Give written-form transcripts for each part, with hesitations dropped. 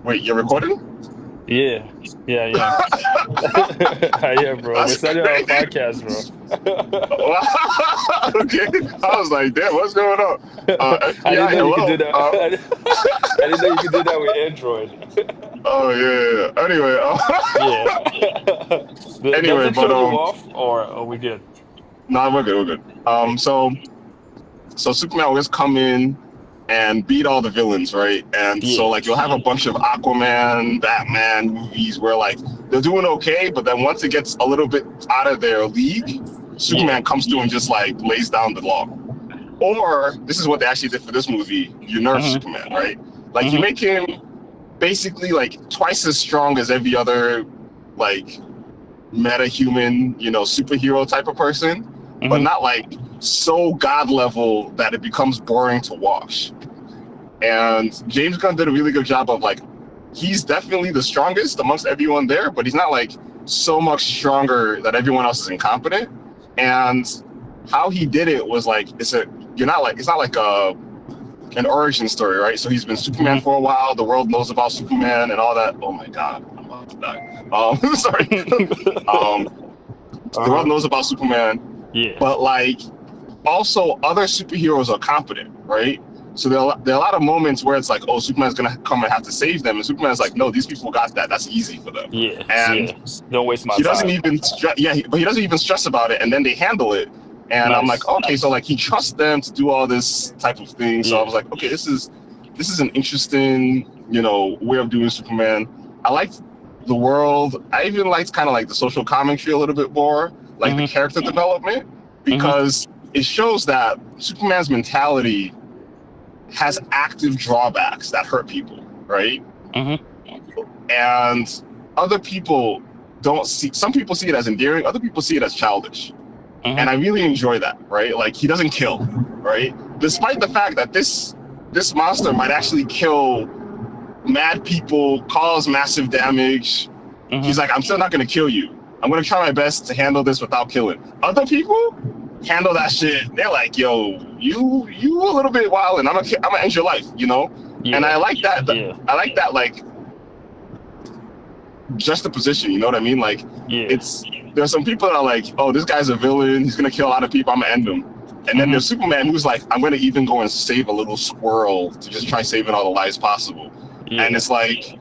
Wait, you're recording? Yeah, yeah. Yeah, bro. We're That's starting our crazy. podcast, bro. Wow. Okay. I was like, damn, what's going on? I didn't FBI, know you could do hello. that. I didn't know you could do that with Android. Oh yeah. Anyway, Yeah. Does anyway, it but throw you off, or are we good? no, we're good. Okay. So Superman will just come in and beat all the villains, right? And so Yeah. like you'll have a bunch of Aquaman, Batman movies where like they're doing okay, but then once it gets a little bit out of their league, Yeah. Superman comes through and just like lays down the law. Or this is what they actually did for this movie: you nerf hmm Superman, right? Like you hmm make him basically like twice as strong as every other like meta human, superhero type of person, but hmm not like so god level that it becomes boring to watch. And James Gunn did a really good job of like, he's definitely the strongest amongst everyone there, but he's not like so much stronger that everyone else is incompetent. And how he did it was like, it's not like an origin story, right? So he's been Superman hmm for a while. The world knows about Superman and all that. Oh my God, I'm about to die. Sorry. um, the world Uh-huh. knows about Superman, Yeah. but like also other superheroes are competent, right? So there are a lot of moments where it's like, oh, Superman's gonna come and have to save them, and Superman's like, no, these people got that. That's easy for them, Yeah. and Yeah. Don't waste my he doesn't time. even but he doesn't even stress about it, and then they handle it. And I'm like, Nice. okay, so like he trusts them to do all this type of thing. So I Yeah. was like, okay, this is an interesting, way of doing Superman. I liked the world. I even liked kind of like the social commentary a little bit more, like the hmm character development, hmm because it shows that Superman's mentality has active drawbacks that hurt people, right? hmm And other people don't see. Some people see it as endearing. Other people see it as childish. hmm And I really enjoy that, right? Like he doesn't kill, right? Despite the fact that this monster might actually kill mad people, cause massive damage. hmm He's like, I'm still not gonna kill you. I'm gonna try my best to handle this without killing. Other people handle that shit. They're like, yo, you a little bit wild, and I'm gonna end your life. And I Yeah. like that. Yeah. I like that, like juxtaposition. You know what I mean? Like, Yeah. it's there's some people that are like, oh, this guy's a villain. He's gonna kill a lot of people. I'm gonna end him. And then hmm there's Superman who's like, I'm gonna even go and save a little squirrel to just try saving all the lives possible. And Yeah. it's like,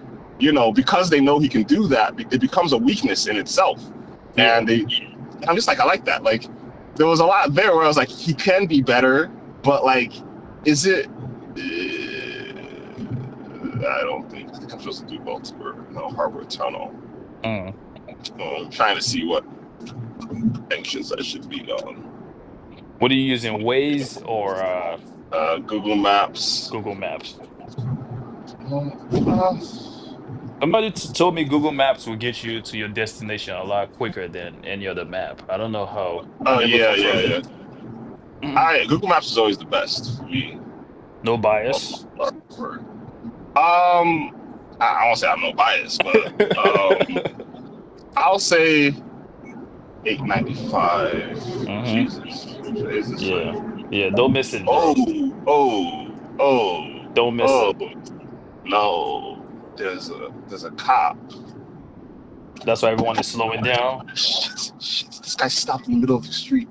because they know he can do that, it becomes a weakness in itself. Yeah. I'm just like, I like that. Like, there was a lot there where I was like, he can be better, but like, is it? I don't think. I think I'm supposed to do Baltimore, no, Harbor Tunnel. Mm. I'm trying to see what actions I should be on. What are you using, Waze or Google Maps. Google Maps? Uh, Somebody told me Google Maps will get you to your destination a lot quicker than any other map. I don't know how. I oh never yeah, yeah, confirmed yeah. it. Mhm. Google Maps is always the best for me. No bias. I won't say I have no bias, but I'll say 895. hmm Jesus, what is this Yeah. thing? Yeah. Don't miss it, Oh, bro. oh, oh, Don't miss oh, it. no. There's a cop. That's why everyone is slowing down. Shit. This guy stopped in the middle of the street.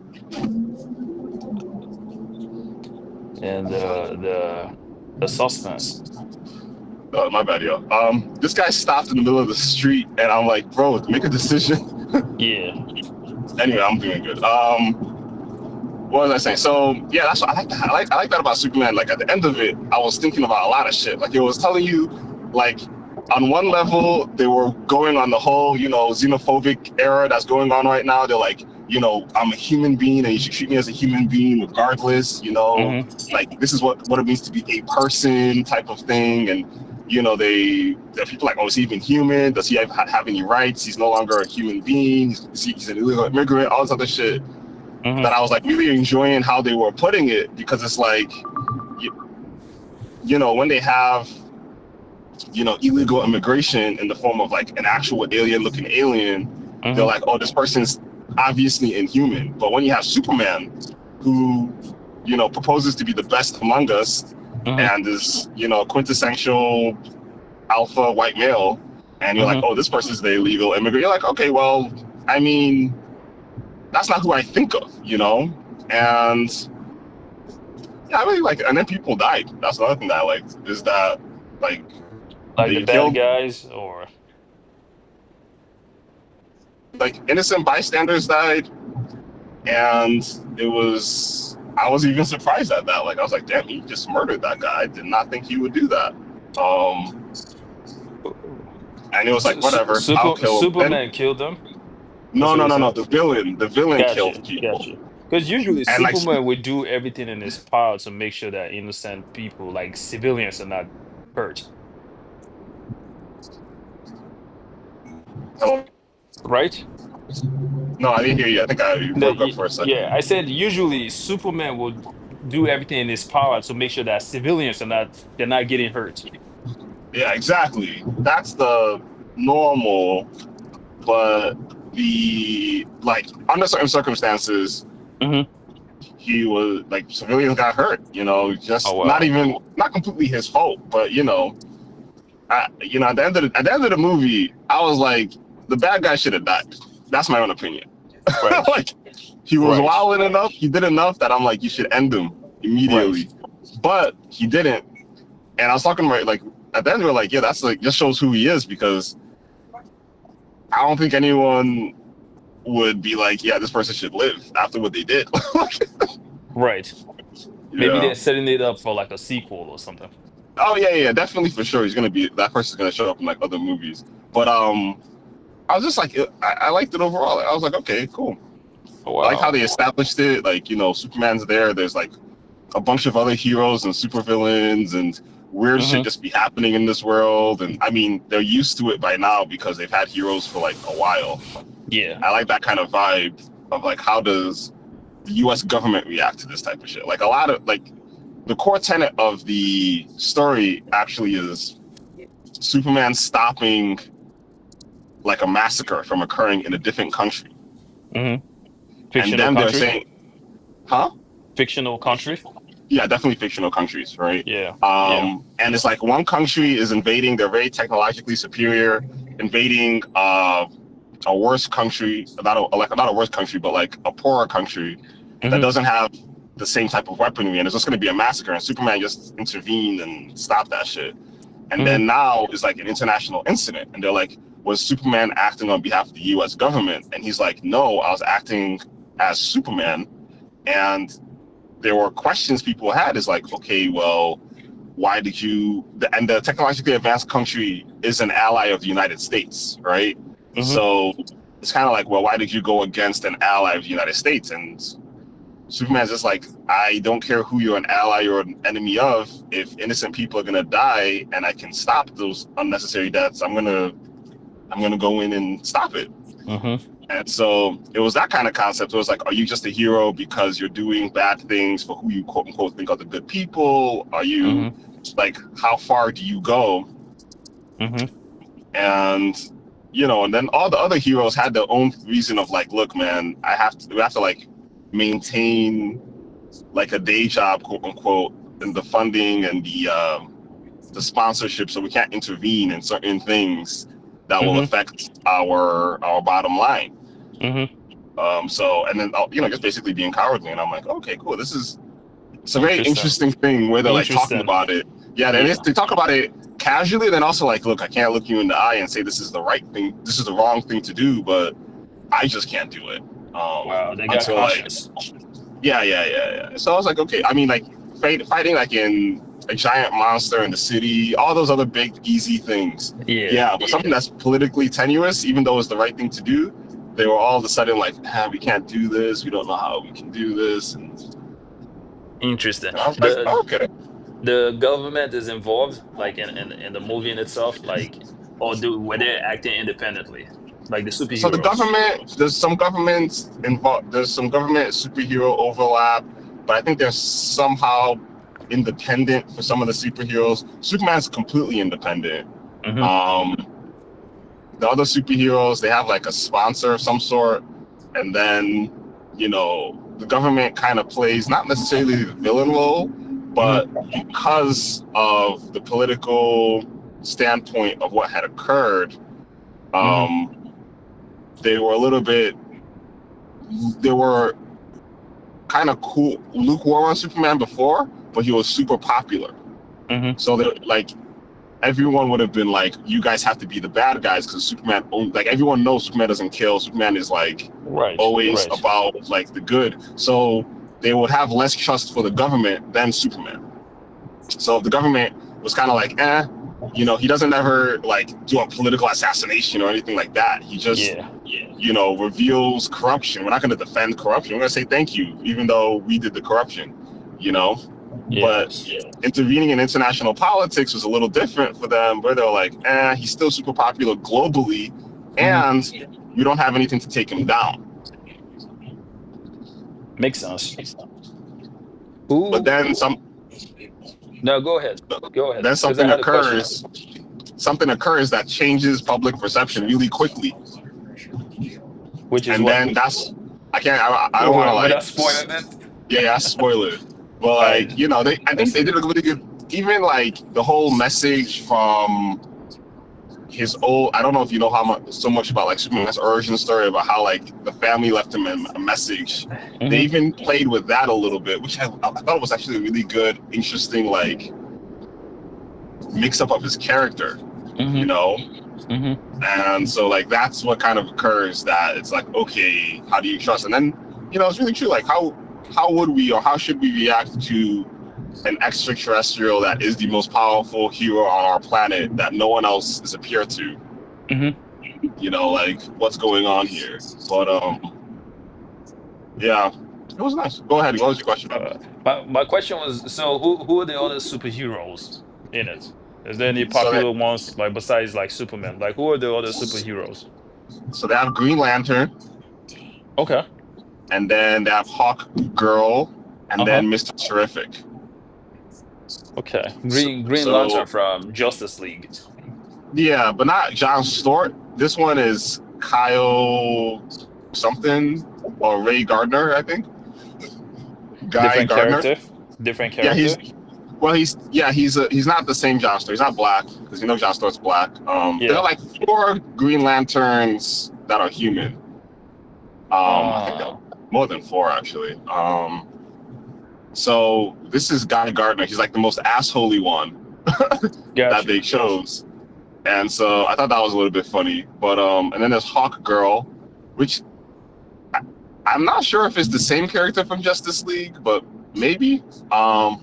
And the suspense. My bad, yo. This guy stopped in the middle of the street, and I'm like, bro, make a decision. Yeah. Anyway, I'm doing good. What was I saying? So yeah, that's what I like. That. I like that about Superman. Like at the end of it, I was thinking about a lot of shit. Like it was telling you, like on one level, they were going on the whole, xenophobic era that's going on right now. They're like, I'm a human being, and you should treat me as a human being regardless. hmm Like this is what it means to be a person, type of thing. And the people like, oh, is he even human? Does he have any rights? He's no longer a human being. He's an illegal immigrant. All this other shit hmm that I was like really enjoying how they were putting it, because it's like, when they have, illegal immigration in the form of like an actual alien looking alien, they're hmm like, oh, this person's obviously inhuman. But when you have Superman, who, proposes to be the best among us hmm and is, quintessential, alpha white male, and you're like, Hmm. oh, this person's the illegal immigrant. You're like, okay, well, I mean, that's not who I think of, you know? And yeah, I really like it. And then people died. That's another thing that I liked is that like Like the they bad killed guys, or like innocent bystanders died, and it was I was even surprised at that. Like I was like, damn, he just murdered that guy. I did not think he would do that. Um, and it was like, whatever, I'll kill him. And Superman killed them. That's no, what no, you're no, no, saying. the villain Gotcha, killed people, gotcha. Because usually and like, Superman would do everything in his power to make sure that innocent people, like civilians, are not hurt, oh, right? no, I didn't hear you. I think you broke up for a Yeah, second. I said usually Superman would do everything in his power to make sure that civilians are not they're not getting hurt. Yeah, exactly. That's the normal, but the like under certain circumstances, Hmm. he was like civilians got hurt. You know, Oh just wow. not completely his fault, but at the end of the movie, I was like, the bad guy should have died. That's my own opinion. Right, Like he was right, wilding enough, he did enough that I'm like, you should end him right. immediately. But he didn't, and I was talking about like at the end we were like, yeah, that's like just shows who he is because I don't think anyone would be like, yeah, this person should live after what they did. Right. Maybe Yeah. they're setting it up for like a sequel or something. Oh yeah, yeah, definitely for sure. He's gonna be that person's gonna show up in like other movies. But I was just like, I liked it overall. I was like, okay, cool. Oh, I like how wow. they established it. Like, Superman's there. There's like a bunch of other heroes and supervillains and weird shit Hmm. just be happening in this world. And I mean, they're used to it by now because they've had heroes for like a while. Yeah. I like that kind of vibe of like, how does the U.S. government react to this type of shit? Like a lot of like the core tenet of the story actually is Superman stopping like a massacre from occurring in a different country. Hmm. And Fictional then they're country. saying, huh? Fictional country. Yeah, definitely fictional countries, right? Yeah. Yeah. And it's like one country is invading, they're very technologically superior, invading a worse country, not a worse country, but like a poorer country that Hmm. doesn't have the same type of weaponry, and it's just going to be a massacre. And Superman just intervened and stopped that shit. And Hmm. then now it's like an international incident, and they're like, was Superman acting on behalf of the U.S. government? And he's like, no, I was acting as Superman. And there were questions people had is like, okay, well, why did you, and the technologically advanced country is an ally of the United States, right? Hmm. So it's kind of like, well, why did you go against an ally of the United States? And Superman's just like, I don't care who you're an ally or an enemy of. If innocent people are gonna die and I can stop those unnecessary deaths, I'm gonna go in and stop it. Hmm. And so it was that kind of concept. It was like, are you just a hero because you're doing bad things for who you quote unquote think are the good people? Are you Hmm. like, how far do you go? Hmm. And and then all the other heroes had their own reason of like, look, man, we have to like maintain like a day job, quote unquote, and the funding and the sponsorship, so we can't intervene in certain things that will Hmm. affect our bottom line. Hmm. So and then just basically being cowardly, and I'm like, okay, cool. It's a very Interesting. interesting thing where they're like talking Interesting. about it. Yeah, Yeah. they talk about it casually, then also like, look, I can't look you in the eye and say this is the right thing, this is the wrong thing to do, but I just can't do it. Wow, they got Until like, cautious. yeah, yeah, yeah, yeah. So I was like, okay. I mean, like fighting like in a giant monster in the city, all those other big easy things. Yeah. Yeah, but something that's politically tenuous, even though it's the right thing to do, they were all of a sudden like, we can't do this. We don't know how we can do this, and Interesting. I was like, The okay. the government is involved, like in the movie in itself, like, or do were they acting independently, like the So the superheroes? government, there's some governments involved. There's some government superhero overlap, but I think they're somehow independent for some of the superheroes. Superman's completely independent. Hmm. Um, the other superheroes, they have like a sponsor of some sort, and then the government kind of plays not necessarily the villain role, Hmm. but because of the political standpoint of what had occurred, Hmm. they were a little bit, they were kind of cool, lukewarm on Superman before, but he was super popular. Hmm. So they like everyone would have been like, you guys have to be the bad guys because Superman, like everyone knows Superman doesn't kill. Superman is like Right, always right. about like the good. So they would have less trust for the government than Superman. So if the government was kind of like, he doesn't ever like do a political assassination or anything like that. He just, Yeah, reveals corruption. We're not going to defend corruption. We're going to say thank you, even though we did the corruption, you know? yeah. But intervening in international politics was a little different for them, where they're like, he's still super popular globally, Hmm. and we don't have anything to take him down. Makes sense. But Who? then No, go ahead. Go ahead. then Because I something had a question. occurs, that changes public perception really quickly, Which is and what? then I don't want to like, Without spoiling it. yeah, spoil it. But All right. like, I Let's think they see. did a really good, even like the whole message from his old. I don't know if you know so much about like Superman's origin story, about how like the family left him a message. They Hmm. even played with that a little bit, which I thought was actually a really good, interesting like mix up of his character, Hmm. you know. Hmm. And so like that's what kind of occurs, that it's like, okay, how do you trust? And then it's really true. Like how would we, or how should we react to an extraterrestrial that is the most powerful hero on our planet that no one else is a peer to? Hmm. Like what's going on here? But yeah, it was nice. Go ahead. What was your question? My question was, so who are the other superheroes in it? Is there any So popular ones like besides like Superman? Like who are the other superheroes? they have Green Lantern, Okay. and then they have Hawk Girl, and Uh-huh. then Mr. Terrific. Okay. So, Green Lantern so from Justice League. yeah, but not John Stewart. This one is Kyle something, or Ray Gardner, I think. Guy Different Gardner. character. Different Yeah, character. he's not the same John Stewart. He's not black, because John Stewart's black. There are Yeah. like 4 Green Lanterns that are human. I think there are Oh, more than 4 actually. So this is Guy Gardner. He's like the most assholey one that gotcha. they chose. And so I thought that was a little bit funny. But and then there's Hawk Girl, which I'm not sure if it's the same character from Justice League, but maybe. Because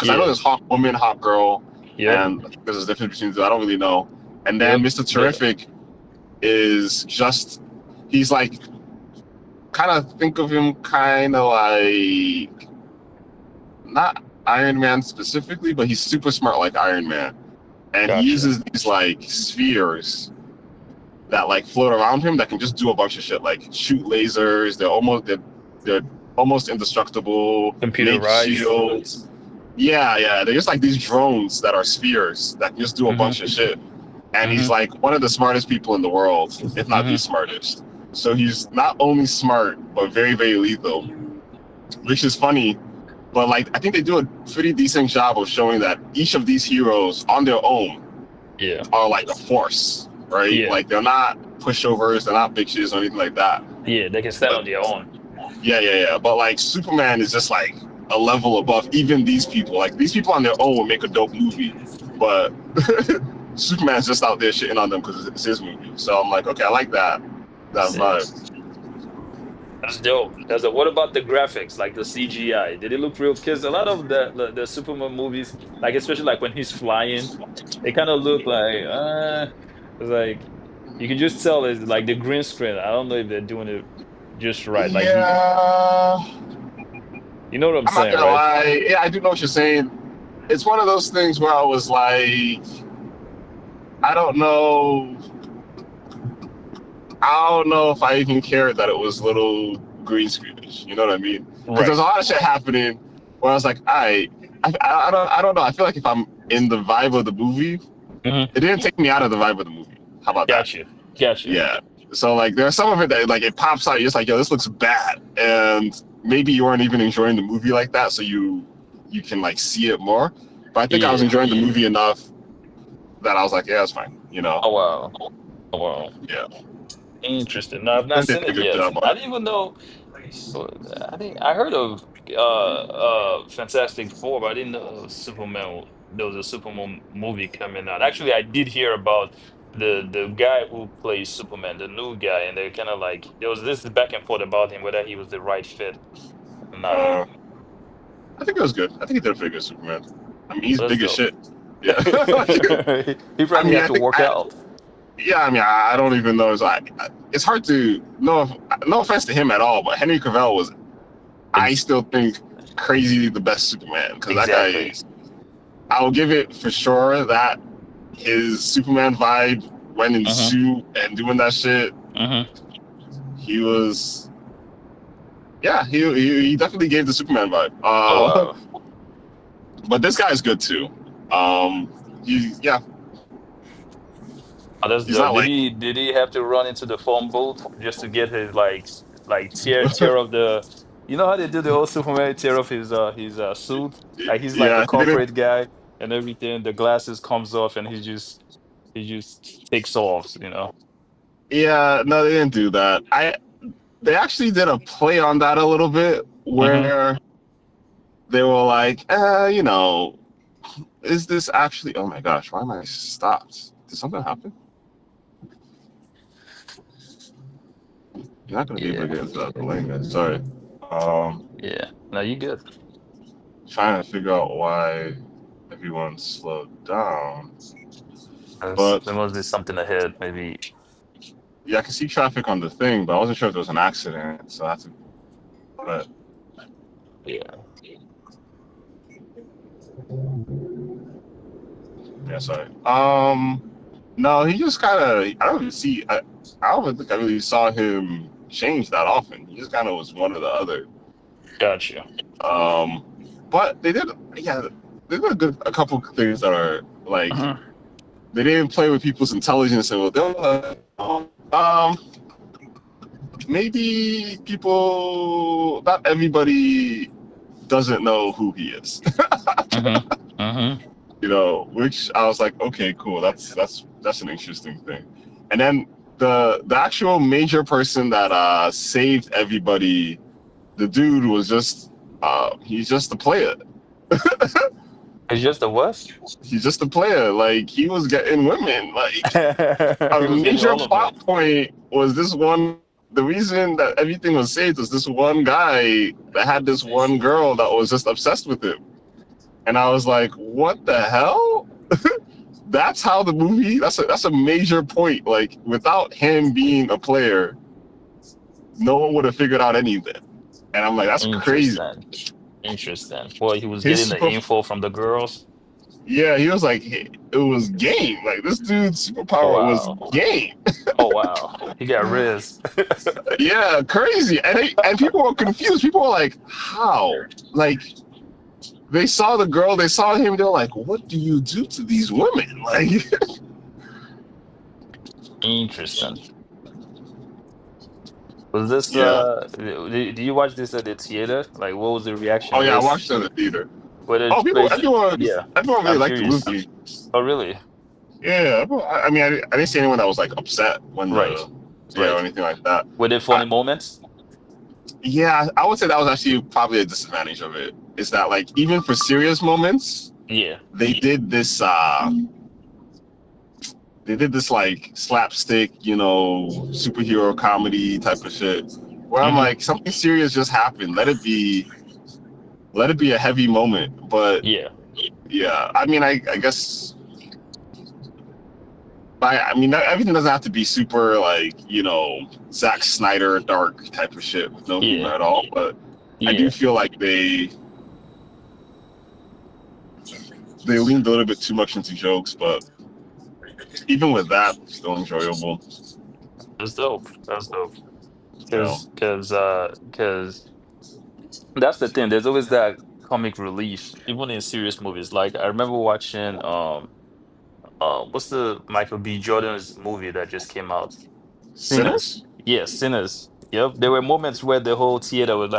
I know Yeah. there's Hawk Woman, Hawk Girl, Yep. and I think there's a difference between the two. I don't really know. And then Yep. Mr. The Terrific is just, he's like, kind of think of him kind of like, not Iron Man specifically, but he's super smart like Iron Man. And he gotcha. uses these like spheres that like float around him that can just do a bunch of shit, like shoot lasers. They're almost indestructible. Make Computerized. shields. Yeah. They're just like these drones that are spheres that can just do a Mm-hmm. bunch of shit. And he's Mm-hmm. like one of the smartest people in the world, if not the Mm-hmm. smartest. So he's not only smart but very, very lethal, which is funny. But like I think they do a pretty decent job of showing that each of these heroes on their own Yeah. are like a force, right? Yeah. Like they're not pushovers, they're not bitches or anything like that. Yeah. They can stand But on their own. yeah. But like Superman is just like a level above even these people. Like these people on their own would make a dope movie, but Superman's just out there shitting on them because it's his movie. So I'm like, okay, I like that See, vibe. that's dope. That's dope. What about the graphics, like the CGI? Did it look real? Because a lot of the Superman movies, like especially like when he's flying, they kind of look like it's like you can just tell it's like the green screen. I don't know if they're doing it just right. Like Yeah, you know what I'm I'm not saying, gonna right? lie. Yeah, I do know what you're saying. It's one of those things where I was like, I don't know. I don't know if I even cared that it was little green screenish. You know what I mean? Because Right. there's a lot of shit happening where I was like, I don't know. I feel like if I'm in the vibe of the movie, Hmm. it didn't take me out of the vibe of the movie. How about that? Gotcha. Gotcha. Yeah. So like, there's some of it that like it pops out. You're just like, yo, this looks bad, and maybe you weren't even enjoying the movie like that, so you can like see it more. But I think I was Yeah. enjoying the movie enough that I was like, yeah, it's fine. Oh wow. Oh wow. Yeah, Interesting. No, I've I not think they seen did a it good yet. job on I it. didn't even know. So I think I heard of Fantastic Four, but I didn't know Superman. There was a Superman movie coming out. Actually, I did hear about the guy who plays Superman, the new guy, and they're kind of like there was this back and forth about him whether he was the right fit or not. Uh, I think it was good. I think he did a pretty good Superman. I mean, he's That's big as dope. shit. Yeah. He I probably mean, had to work out. yeah, I mean, I don't even know. It's hard to, no offense to him at all, but Henry Cavill was, I Ex still think, ex crazy the best Superman. Because that guy, exactly. I'll give it for sure that his Superman vibe, when in Mm-hmm. suit and doing that shit, Mm-hmm. he was, yeah, he definitely gave the Superman vibe. Oh wow. But this guy's good too. Yeah, Oh, that's he's dope. not Did like, he have to run into the phone booth just to get his like tear off the you know how they do the old Superman tear off his suit? Like he's like a yeah, he didn't. corporate guy and everything. The glasses comes off and he just takes off, you know. Yeah, no, they didn't do that. They actually did a play on that a little bit Mm-hmm. where they were like, is this actually? Oh my gosh, why am I stopped? Did something happen? You're not gonna be able Yeah. to get into that lane. Sorry. Um, Yeah. No, you good. Trying to figure out why everyone slowed down. That's, But there must be something ahead, maybe. yeah, I can see traffic on the thing, but I wasn't sure if there was an accident, so I had to. But Yeah. yeah, sorry. No, he just kind of. I don't even see. I don't think I really saw him change that often. He just kind of was one or the other. Gotcha. Um, but yeah, they did a couple of things that are like Uh-huh. they didn't play with people's intelligence and they were like, maybe people, not everybody doesn't know who he is, Uh-huh. Uh-huh. which I was like, okay, cool, that's an interesting thing. And then the actual major person that saved everybody, the dude was just he's just a player. It's just a what? He's just a player. Like he was getting women. Like a He was getting major all of them. plot point was this one. The reason that everything was saved was this one guy that had this one girl that was just obsessed with him. And I was like, what the hell? That's how the movie. That's a major point. Like without him being a player, no one would have figured out anything. And I'm like, that's crazy. Interesting. Interesting. Well, he was His getting the super. info from the girls. Yeah, he was like, it was game. Like this dude's Oh superpower was wow. game. Oh wow. He got Riz. Yeah, crazy. And people were confused. People were like, how? Like they saw the girl, they saw him, they're like, what do you do to these women? Like Interesting. Was this yeah. do you watch this at the theater? Like what was the reaction? Oh yeah, I Was watched it in the theater. whether Oh it's people crazy? everyone Yeah. everyone really I'm liked the curious. movie. Oh really? Yeah, I mean I didn't see anyone that was like upset when Right. the or Right. anything like that. Were there I, funny moments? yeah, I would say that was actually probably a disadvantage of it. Is that like even for serious moments, Yeah. they did this like slapstick, superhero comedy type of shit. Where I'm Mm-hmm. like, something serious just happened. Let it be a heavy moment. But Yeah. yeah, I mean, I guess, I mean, everything doesn't have to be super like Zack Snyder dark type of shit with no humor Yeah. at all. But I do Yeah. feel like they leaned a little bit too much into jokes. But even with that, still enjoyable. That's dope. That's dope. You know, Because that's the thing. There's always that comic relief, even in serious movies. Like I remember watching what's the Michael B. Jordan's movie that just came out? Sinners. Sinners. Yes, Sinners. Yep. There were moments where the whole theater was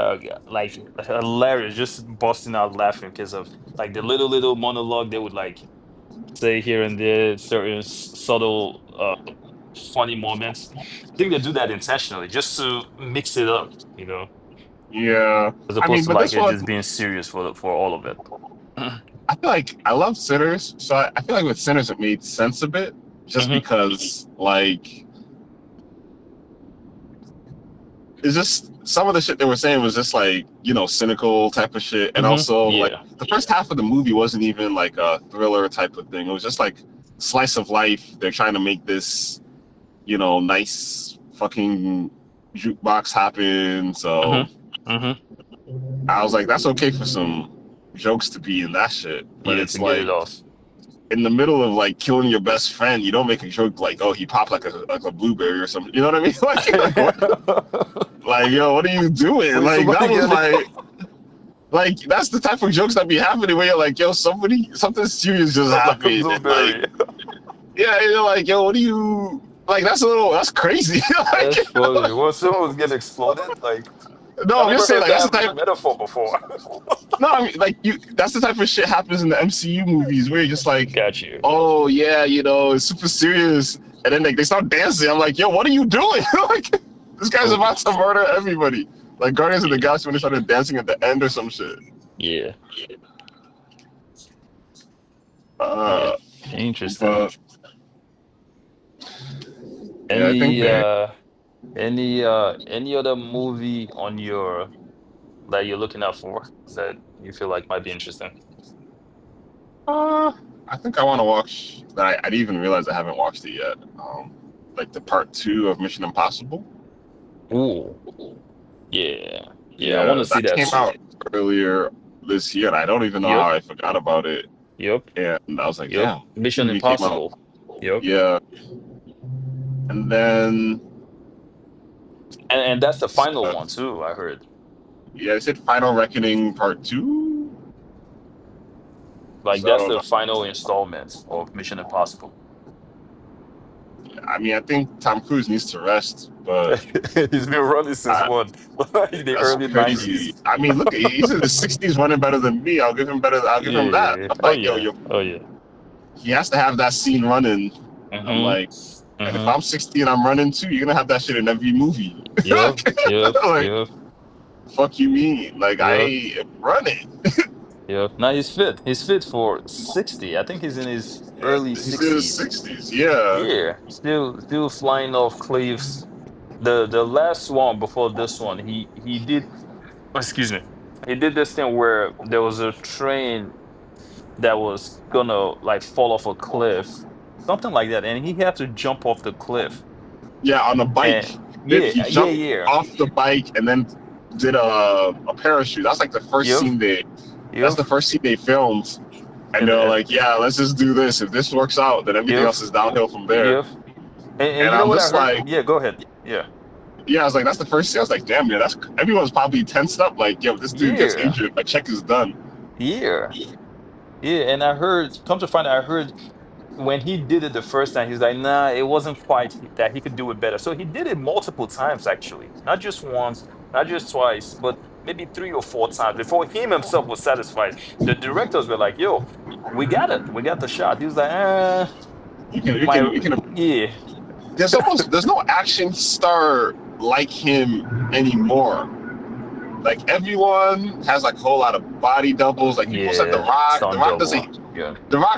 like hilarious, just busting out laughing because of like the little monologue they would like. say here and there certain subtle funny moments. I think they do that intentionally just to mix it up, Yeah, as I opposed mean, to but like this it one, just being serious for all of it. I feel like I love Sinners, so I feel like with Sinners it made sense a bit, just Hmm. because like it's just some of the shit they were saying was just like cynical type of shit, and Hmm. also like Yeah. the first half of the movie wasn't even like a thriller type of thing. It was just like slice of life. They're trying to make this nice fucking jukebox happen. Hmm. So Hmm. I was like, that's okay for some jokes to be in that shit, but Yeah, it's to get it like off. in the middle of like killing your best friend, you don't make a joke like, oh, he popped like a blueberry or something. You know what I mean? like what? Like, yo, what are you doing? Wait, Like that somebody was get it? like that's the type of jokes that be happening where you're like, yo, something serious just Like a happened, and like, blueberry. yeah, you're like, yo, what are you like? That's crazy. like, That's funny. When someone was getting exploded, like no, I I'm never just saying heard like that's the that type. metaphor before. No, I mean like that's the type of shit happens in the MCU movies where you're just like, Got you. oh yeah, it's super serious, and then they start dancing. I'm like, yo, what are you doing? like, this guy's Oh, about to murder everybody. Like Guardians of the yeah. Galaxy when they started dancing at the end or some shit. Yeah. Yeah. Uh, Interesting. but yeah, I think Any they. uh any other movie on your that you're looking out for that you feel like might be interesting? Uh, I think I want to watch that. I didn't even realize I haven't watched it yet. Like the part two of Mission Impossible. Ooh, yeah. Yeah, I want Yeah, to see that that came too. out earlier this year, and I don't even know Yep. how I forgot about it. Yep. And I was like, Yep. damn, this Mission movie came out. Impossible. Yep. Yeah, and then And that's the final uh, one too, I heard. yeah, I said Final Reckoning Part Two. Like So I that's don't the know. final installment of Mission Impossible. I mean, I think Tom Cruise needs to rest, but He's been running since I, what? Like the that's early crazy. 90s. I mean, look, he's in his 60s running better than me. I'll give him better. I'll give him that. Yeah. I'm Oh like, yo, yeah. Oh yeah. he has to have that scene running. I'm Mm-hmm. like, and if Mm-hmm. I'm 60 and I'm running too, you're gonna have that shit in every movie. Yep. Yep. like, Yep. fuck you mean? Like, I Yep. am running. Yep. Now he's fit. He's fit for 60. I think he's in his Yeah, early he's in his 60s. 60s. Yeah, Yeah. Still flying off cliffs. The last one before this one, he did excuse me. He did this thing where there was a train that was gonna like fall off a cliff, something like that, and he had to jump off the cliff. yeah, on a bike. And He yeah, yeah, jumped yeah. off the bike and then did a parachute. That's like the first Yep, scene they. That's yep, the first scene they filmed, and and they're like, yeah, let's just do this. If this works out, then everything yep, else is downhill from there. yep. And And you know I'm what I just heard? like, Yeah, go ahead. Yeah, yeah, I was like, that's the first scene. I was like, damn, yeah, that's everyone's probably tensed up. Like, yo, if this dude gets yeah, injured, my check is done. yeah, yeah. And I heard, come to find out, I heard when he did it the first time, he's like, nah, it wasn't quite that he could do it better. So he did it multiple times, actually, not just once, not just twice, but maybe three or four times before him himself was satisfied. The directors were like, yo, we got it, we got the shot. He was like, my, You can. yeah, There's no action star like him anymore. Like everyone has like a whole lot of body doubles. Like people said yeah, The stunt Rock double. Yeah,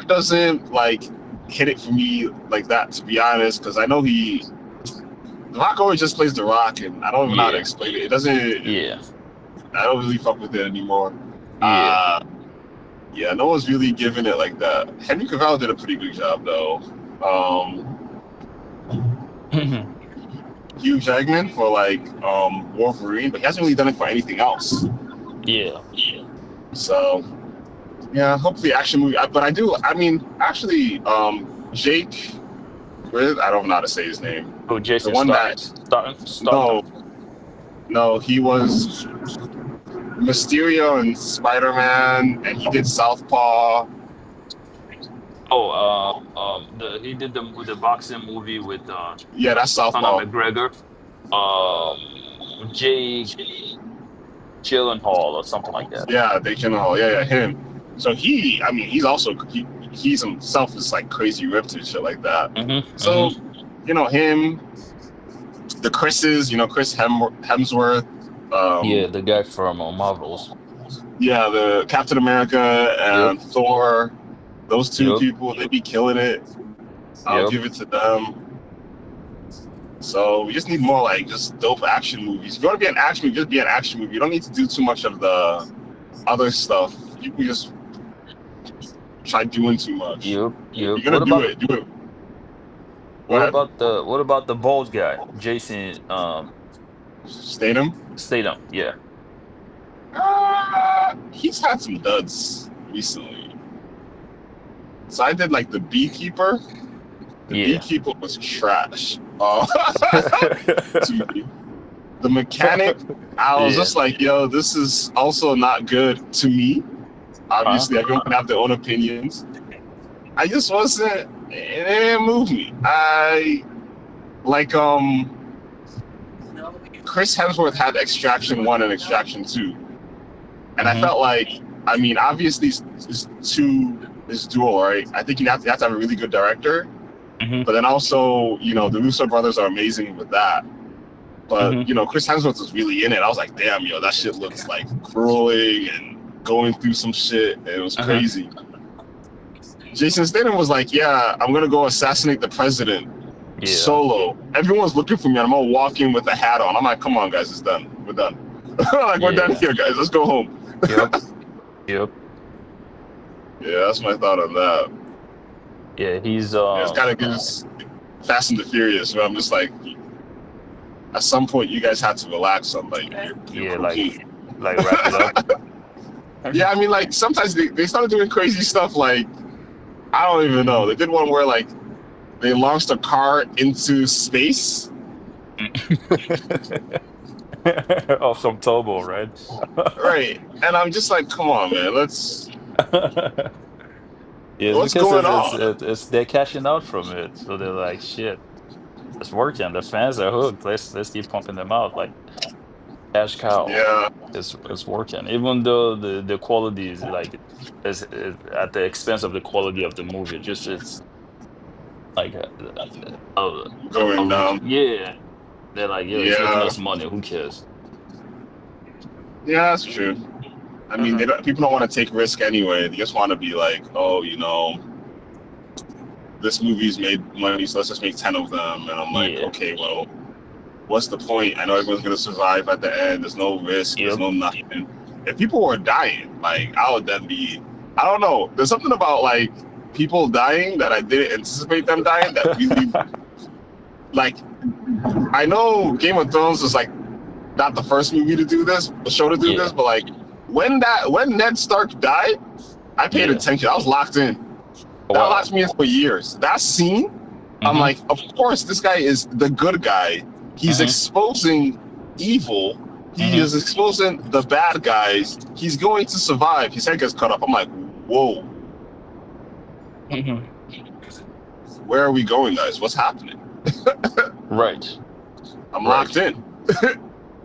doesn't like hit it for me like that. To be honest, because I know The Rock always just plays The Rock, and I don't even know how to yeah, explain it. It doesn't. yeah, I don't really fuck with it anymore. yeah. Uh, yeah, no one's really giving it like that. Henry Cavill did a pretty good job though. Hugh Jackman for like Wolverine, but he hasn't really done it for anything else. Yeah. So yeah, hopefully action movie. But I do. I mean, actually, Jake. I don't know how to say his name. Oh, The Jason one that Statham. no, no, he was Mysterio in Spider Man, and he did Southpaw. Oh, he did the boxing movie with Yeah, that's Conor Southpaw. McGregor, Jake Gyllenhaal or something like that. Yeah, they can all. Yeah, yeah, him. So I mean, he's also he himself is like crazy ripped and shit like that. Hmm. So, him, the Chris's, Chris Hemsworth, Yeah, um, the guy from Marvels. yeah, the Captain America Yep. and Thor, those two Yep. people, they be killing it. I'll Yep. give it to them. So we just need more like just dope action movies. If you want to be an action movie, just be an action movie. You don't need to do too much of the other stuff. You can just try doing too much. Yep. If Yep. you're gonna do it, do it. Go ahead. What about the bald guy, Jason Statham. Statham? Yeah. He's had some duds recently. So I did like the Beekeeper. The Yeah. Beekeeper was trash. To me. The Mechanic, I was Yeah. just like, yo, this is also not good to me. Huh? Obviously, everyone can have their own opinions. I just wasn't. It didn't move me. I like Chris Hemsworth had Extraction 1 and Extraction 2, and I Hmm. felt like, I mean, obviously, it's two is dual, right? I think you have to have a really good director, Hmm. but then also, the Russo brothers are amazing with that. But Hmm. Chris Hemsworth was really in it. I was like, damn, that shit looks like grueling and going through some shit. And it was Hmm. crazy. Jason Statham was like, yeah, I'm gonna go assassinate the president Yeah. solo. Everyone's looking for me, and I'm all walking with a hat on. I'm like, come on, guys, it's done. We're done. Like, we're done Yeah. here, guys. Let's go home. Yep. Yep. Yeah, that's my thought on that. Yeah. He's Yeah, it's kind of gives Fast and the Furious, where I'm just like, at some point, you guys had to relax on like your yeah, cocaine. like wrap it up. Yeah, I mean, like sometimes they started doing crazy stuff. Like, I don't even know. They did one where like they launched a car into space. Of some turbo, right? Right, and I'm just like, come on, man. Yeah, it's What's because going on? it's they're cashing out from it, so they're like, shit, it's working. The fans are hooked. Let's keep pumping them out like cash cow. Yeah, It's working, even though the quality is like is at the expense of the quality of the movie. Just it's like going down. yeah, they're like, yo, it's making Yeah, us money. Who cares? yeah, that's true. I mean, Hmm. people don't want to take risk anyway. They just want to be like, oh, this movie's made money, so let's just make 10 of them. And I'm like, Yeah. okay, well, what's the point? I know everyone's gonna survive at the end. There's no risk. There's Yep. no nothing. If people were dying, like I would then be. I don't know. There's something about like people dying that I didn't anticipate them dying. That really, like, I know Game of Thrones was like not the first movie to do this, the show to do this, Yeah. but like when Ned Stark died, I paid Yeah. attention. I was locked in. Oh, That wow. locked me in for years. That scene, I'm Hmm. like, of course, this guy is the good guy. He's Hmm. exposing evil. He Hmm. is exposing the bad guys. He's going to survive. His head gets cut off. I'm like, whoa, Hmm. where are we going, guys? What's happening? Right. I'm locked Right. in.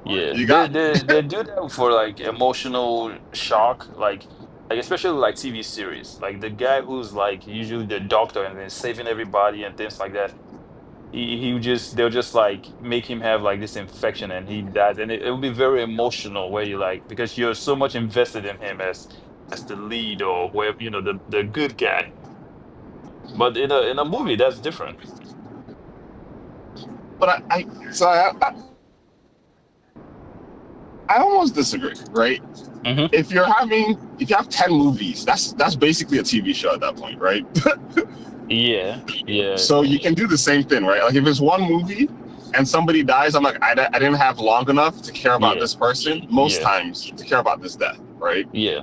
Yeah, You got me. they do that for like emotional shock, like especially like TV series. Like the guy who's like usually the doctor and then saving everybody and things like that. They'll just like make him have like this infection and he dies, and it'll be very emotional where you like because you're so much invested in him as the lead or where the good guy. But in a movie that's different. But I almost disagree, right? Hmm. If you have 10 movies, that's basically a TV show at that point, right? Yeah, yeah, So you can do the same thing, right? Like if it's one movie and somebody dies, I'm like, I didn't have long enough to care about yeah, this person, most yeah, times, to care about this death, right? yeah.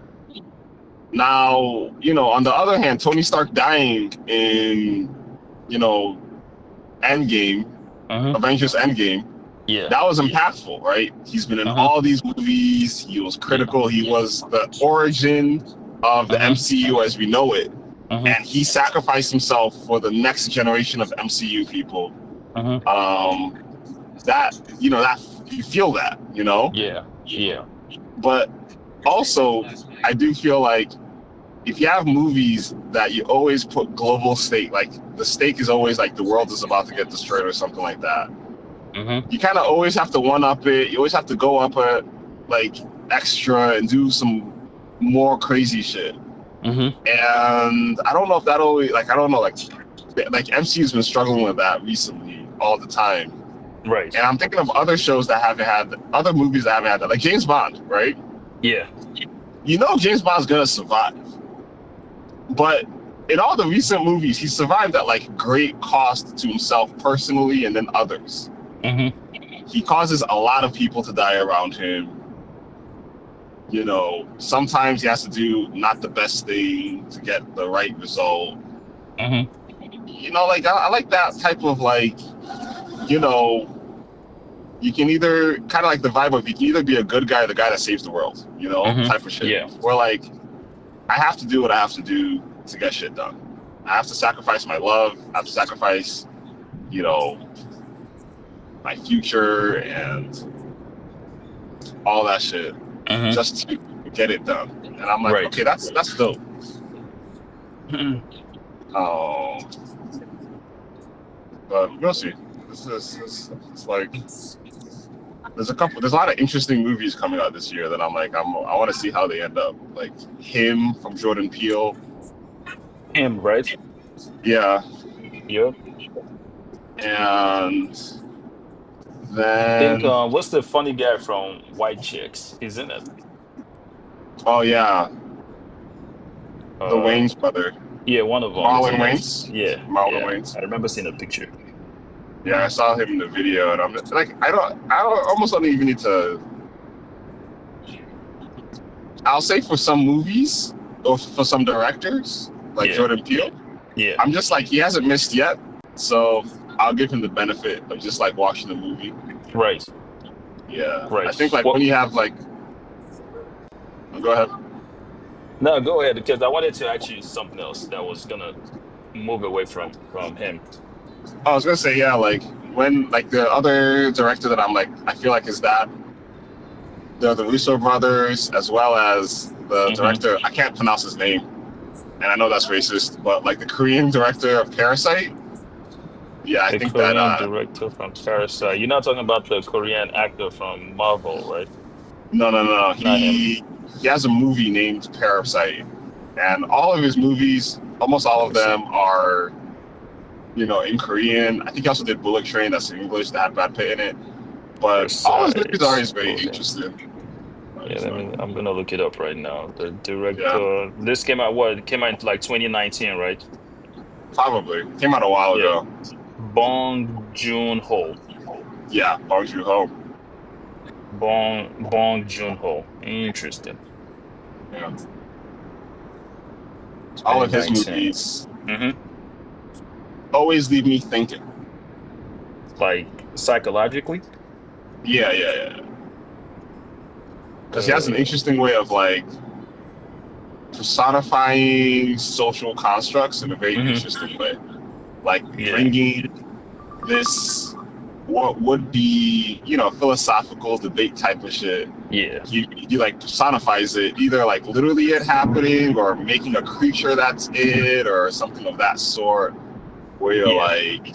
Now, on the other hand, Tony Stark dying in, Endgame, Hmm. Avengers Endgame, Yeah. that was impactful, right? He's been in Hmm. all these movies. He was Yeah. critical. He was the origin of the Hmm. MCU as we know it. Hmm. And he sacrificed himself for the next generation of MCU people. Hmm. Um, that you feel that. Yeah. Yeah. But also, I do feel like if you have movies that you always put global stake, like the stake is always like the world is about to get destroyed or something like that. Mm-hmm. You kind of always have to one up it. You always have to go up a like extra and do some more crazy shit. Mm-hmm. And I don't know if that always like I don't know like MCU's been struggling with that recently all the time. Right. And I'm thinking of other shows that haven't had other movies that haven't had that, like James Bond, right? Yeah. You know James Bond's gonna survive, but in all the recent movies, he survived at like great cost to himself personally and then others. Mm-hmm. He causes a lot of people to die around him. You know, sometimes he has to do not the best thing to get the right result. Mm-hmm. You know, like I like that type of like, you know, you can either kind of like the vibe of you can either be a good guy or the guy that saves the world, you know, Mm-hmm. type of shit. Yeah. Where like I have to do what I have to do to get shit done. I have to sacrifice my love. I have to sacrifice, you know, my future and all that shit Mm-hmm. just to get it done. And I'm like, Right. okay, that's dope. Mm-hmm. But we'll see. It's like there's a lot of interesting movies coming out this year that I'm like I want to see how they end up. Like Him from Jordan Peele. Him, right? Yeah. Yep. And I think then what's the funny guy from White Chicks? He's in it. oh yeah, the Uh, Wayans brother. yeah, one of them is Marlon in it. Wayans. Yeah, Marlon yeah. Wayans. I remember seeing a picture. Yeah, I saw him in the video, and I'm like, I almost don't even need to. I'll say for some movies or for some directors like Yeah, Jordan Peele, yeah. I'm just like he hasn't missed yet, so I'll give him the benefit of just like watching the movie. Right, Yeah, I right. think like Well, when you have like, go ahead. no, go ahead because I wanted to ask you something else that was gonna move away from him. I was gonna say yeah, like when like the other director that I'm like I feel like is that the Russo brothers as well as the Mm-hmm. director I can't pronounce his name and I know that's racist but like the Korean director of Parasite. Yeah, I The think that Korean director from Parasite. You're not talking about the Korean actor from Marvel, right? no Not him. he has a movie named Parasite and all of his movies almost all Let of me see. them are you know in Korean. I think he also did Bullet Train that's in English that had Brad Pitt in it but all his movies are always very Parasite. interesting. Yeah, So, I'm gonna look it up right now. The yeah, director. This came out what? It came out in like 2019, right? probably came out a while Yeah. ago. Bong Joon-ho. Yeah, Bong Joon-ho. Bong Joon-ho. Interesting. Yeah. All of his 2019. movies Mm-hmm. always leave me thinking. Like psychologically. Yeah. Because he has an interesting way of like personifying social constructs in a very Mhm. interesting way. Like Yeah. bringing this what would be, you know, philosophical debate type of shit. Yeah. He like personifies it, either like literally it happening or making a creature that's it or something of that sort. Where you're Yeah. like,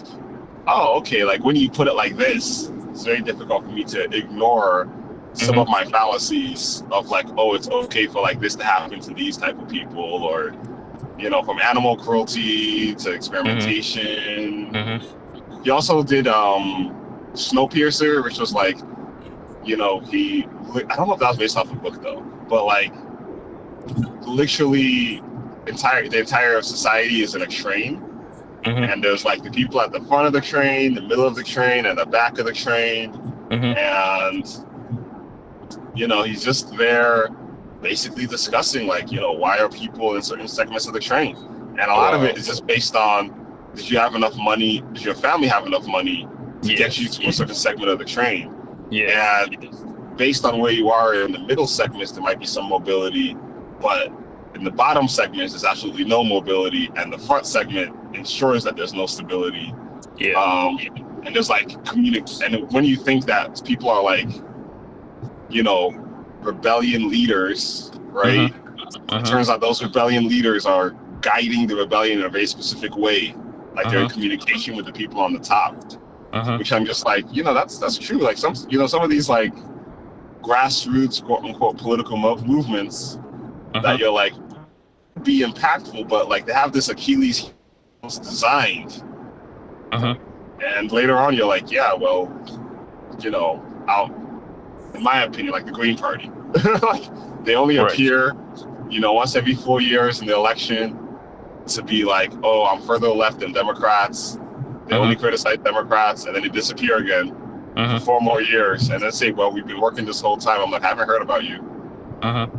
oh, okay, like when you put it like this, it's very difficult for me to ignore some Mhm. of my fallacies of like, oh, it's okay for like this to happen to these type of people, or you know, from animal cruelty to experimentation. Mhm. He also did Snowpiercer, which was like, you know, I don't know if that was based off a book though, but like literally the entire society is in a train. Mhm. And there's like the people at the front of the train, the middle of the train, and the back of the train. Mhm. And, you know, he's just there basically discussing, like, you know, why are people in certain segments of the train? And a lot of it is just based on, did you have enough money? Did your family have enough money to get you to a certain segment of the train? Yeah. And based on where you are in the middle segments, there might be some mobility, but in the bottom segments, there's absolutely no mobility, and the front segment ensures that there's no stability. Yeah. And there's like and when you think that people are like, you know, rebellion leaders, right? It Mm-hmm. turns out those rebellion leaders are guiding the rebellion in a very specific way, like they're in Mm-hmm. communication with the people on the top. Mm-hmm. Which I'm just like, that's true. Like some of these like grassroots quote unquote political movements that Mm-hmm. you're like be impactful, but like they have this Achilles heel designed, Mm-hmm. and later on you're like, yeah, well, out in my opinion, like the Green Party, like they only Right. appear, once every 4 years in the election to be like, oh, I'm further left than Democrats. They only Mm-hmm. criticize Democrats, and then they disappear again for Mm-hmm. 4 more years, and then say, well, we've been working this whole time. I'm like, I haven't heard about you. Mm-hmm.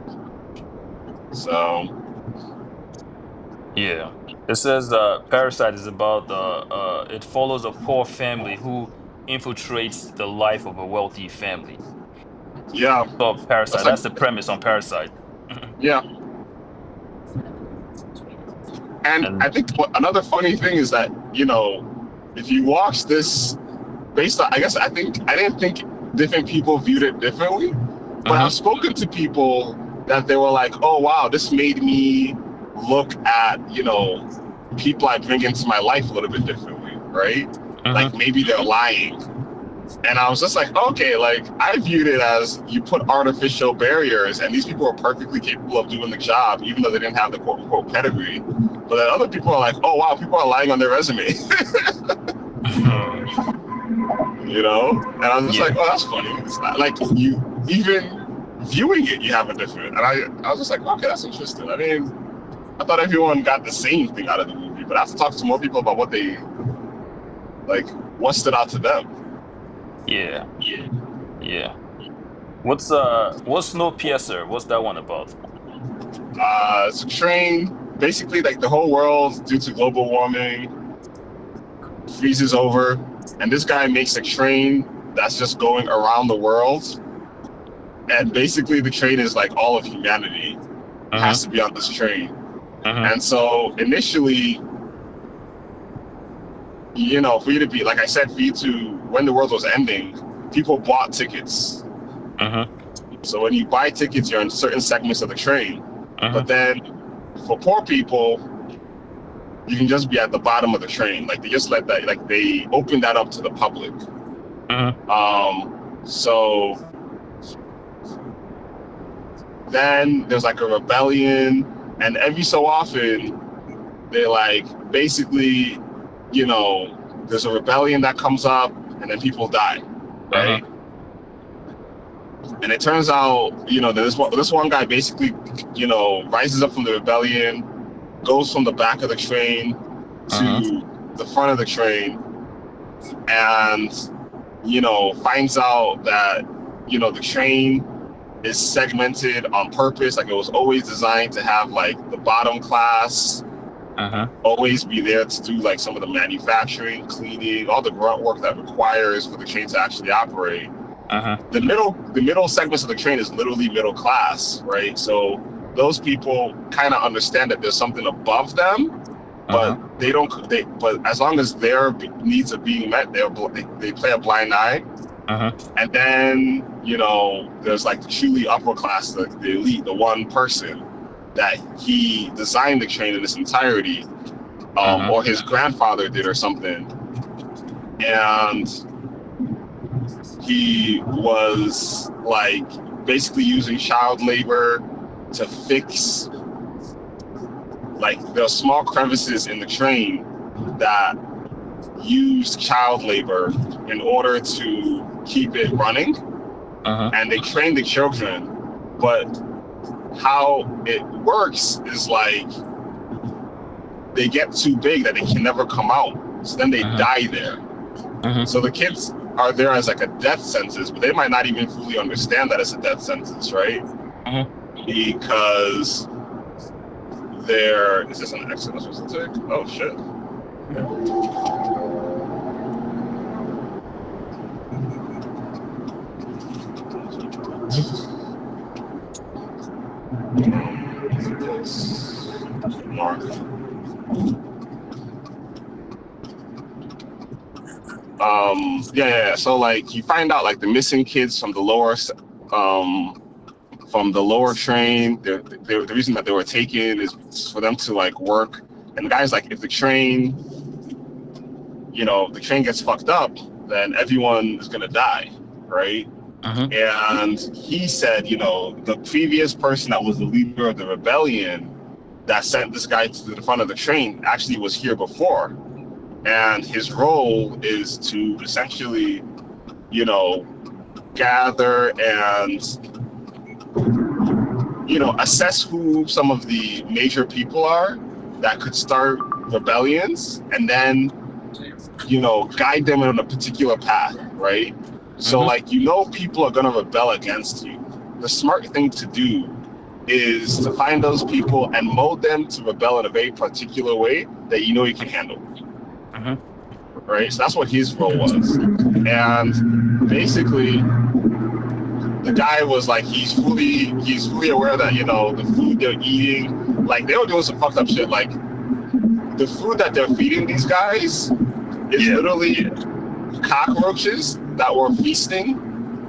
So Yeah. It says Parasite is about it follows a poor family who infiltrates the life of a wealthy family. yeah, So that's Parasite, like, that's the premise on Parasite. yeah. And I And think another funny thing is that, if you watch this based on, I didn't think different people viewed it differently, but I've mm-hmm. spoken to people that they were like, oh, wow, this made me look at, people I bring into my life a little bit differently, right? Like Mm-hmm. maybe they're lying. And I was just like, okay, like I viewed it as you put artificial barriers, and these people are perfectly capable of doing the job, even though they didn't have the quote unquote pedigree. But then other people are like, oh wow, people are lying on their resume, And I was just like, Yeah. oh, that's funny. It's not like you even viewing it, you have a different. And I was just like, okay, that's interesting. I mean, I thought everyone got the same thing out of the movie, but I have to talk to more people about what they like, what stood out to them. Yeah. Yeah. What's Snowpiercer? What's that one about? It's a train. Basically, like the whole world, due to global warming, freezes over, and this guy makes a train that's just going around the world. And basically, the train is like all of humanity has Mm-hmm. to be on this train. Mm-hmm. And so initially, for you to be, like I said, for you to, when the world was ending, people bought tickets. Mm-hmm. So when you buy tickets, you're in certain segments of the train. But Mm-hmm. then for poor people, you can just be at the bottom of the train. Like they just let that, like they opened that up to the public. So then there's like a rebellion, and every so often they like basically, there's a rebellion that comes up, and then people die, right? Mm-hmm. And it turns out, this one guy basically, rises up from the rebellion, goes from the back of the train Mm-hmm. to the front of the train, and finds out that the train is segmented on purpose. Like it was always designed to have like the bottom class Mm-hmm. always be there to do like some of the manufacturing, cleaning, all the grunt work that requires for the train to actually operate. Mm-hmm. The middle segments of the train is literally middle class, right? So those people kind of understand that there's something above them, but Mm-hmm. they don't. But as long as their needs are being met, they play a blind eye. Mm-hmm. And then there's like the truly upper class, the elite, the one person that he designed the train in its entirety, Mm-hmm. or his grandfather did or something, and he was like basically using child labor to fix, like there are small crevices in the train that used child labor in order to keep it running, Mm-hmm. and they train the children, but how it works is like they get too big that they can never come out, so then they Mm-hmm. die there. Mm-hmm. So the kids are there as like a death sentence, but they might not even fully understand that it's a death sentence, right? Mm-hmm. Because is this an exit I'm supposed to take? Oh shit. Mark. Yeah. So like you find out like the missing kids from the lower from the lower train. The reason that they were taken is for them to like work. And the guy's like, if the train, the train gets fucked up, then everyone is gonna die, right? Mm-hmm. And he said, the previous person that was the leader of the rebellion that sent this guy to the front of the train actually was here before. And his role is to essentially, gather and, assess who some of the major people are that could start rebellions, and then, guide them on a particular path, right? So, Mm-hmm. people are going to rebel against you. The smart thing to do is to find those people and mold them to rebel in a very particular way that you can handle, Mm-hmm. right? So that's what his role was. And basically, the guy was like, he's fully aware that, the food they're eating, like, they were doing some fucked up shit. Like, the food that they're feeding these guys is literally cockroaches that were feasting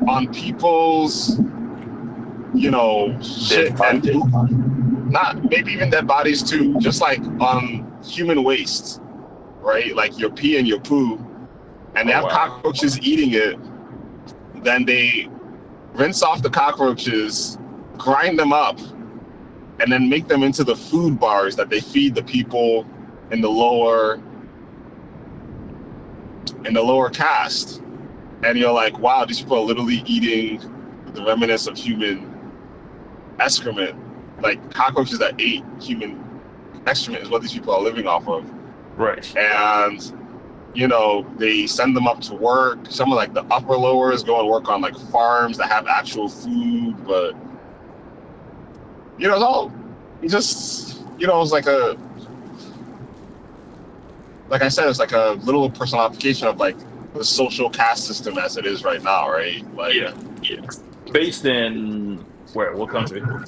on people's, shit and poop. Not maybe even dead bodies too, just like on human waste, right? Like your pee and your poo, and they have cockroaches eating it. Then they rinse off the cockroaches, grind them up, and then make them into the food bars that they feed the people in the lower caste. And you're like, wow, these people are literally eating the remnants of human excrement. Like, cockroaches that ate human excrement is what these people are living off of. Right. And they send them up to work. Some of like the upper lowers go and work on like farms that have actual food, but it's all just it's like I said, it's like a little personification of like the social caste system as it is right now, right? Like, Yeah. Based in where? What country? I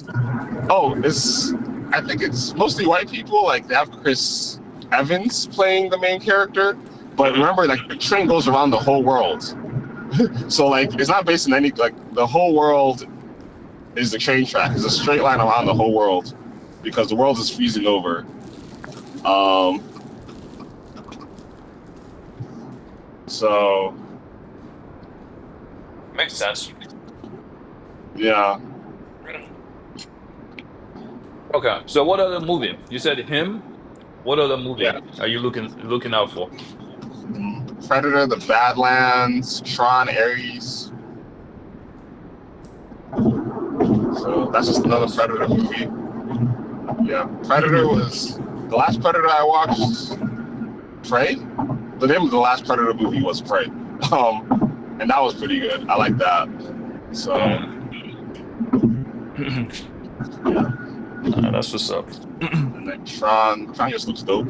think it's mostly white people. Like, they have Chris Evans playing the main character, but remember, like, the train goes around the whole world. So like, it's not based in any, like, the whole world is the train track. It's a straight line around the whole world because the world is freezing over. So Makes sense. yeah. Okay. So what other movie? You said him. What other movie Yeah. are you looking out for? Predator, The Badlands, Tron, Ares. So that's just another Predator movie. Yeah, Predator was the last Predator I watched. Prey. The name of the last Predator movie was Prey, and that was pretty good. I like that. So yeah. That's what's up. And then Tron just looks dope.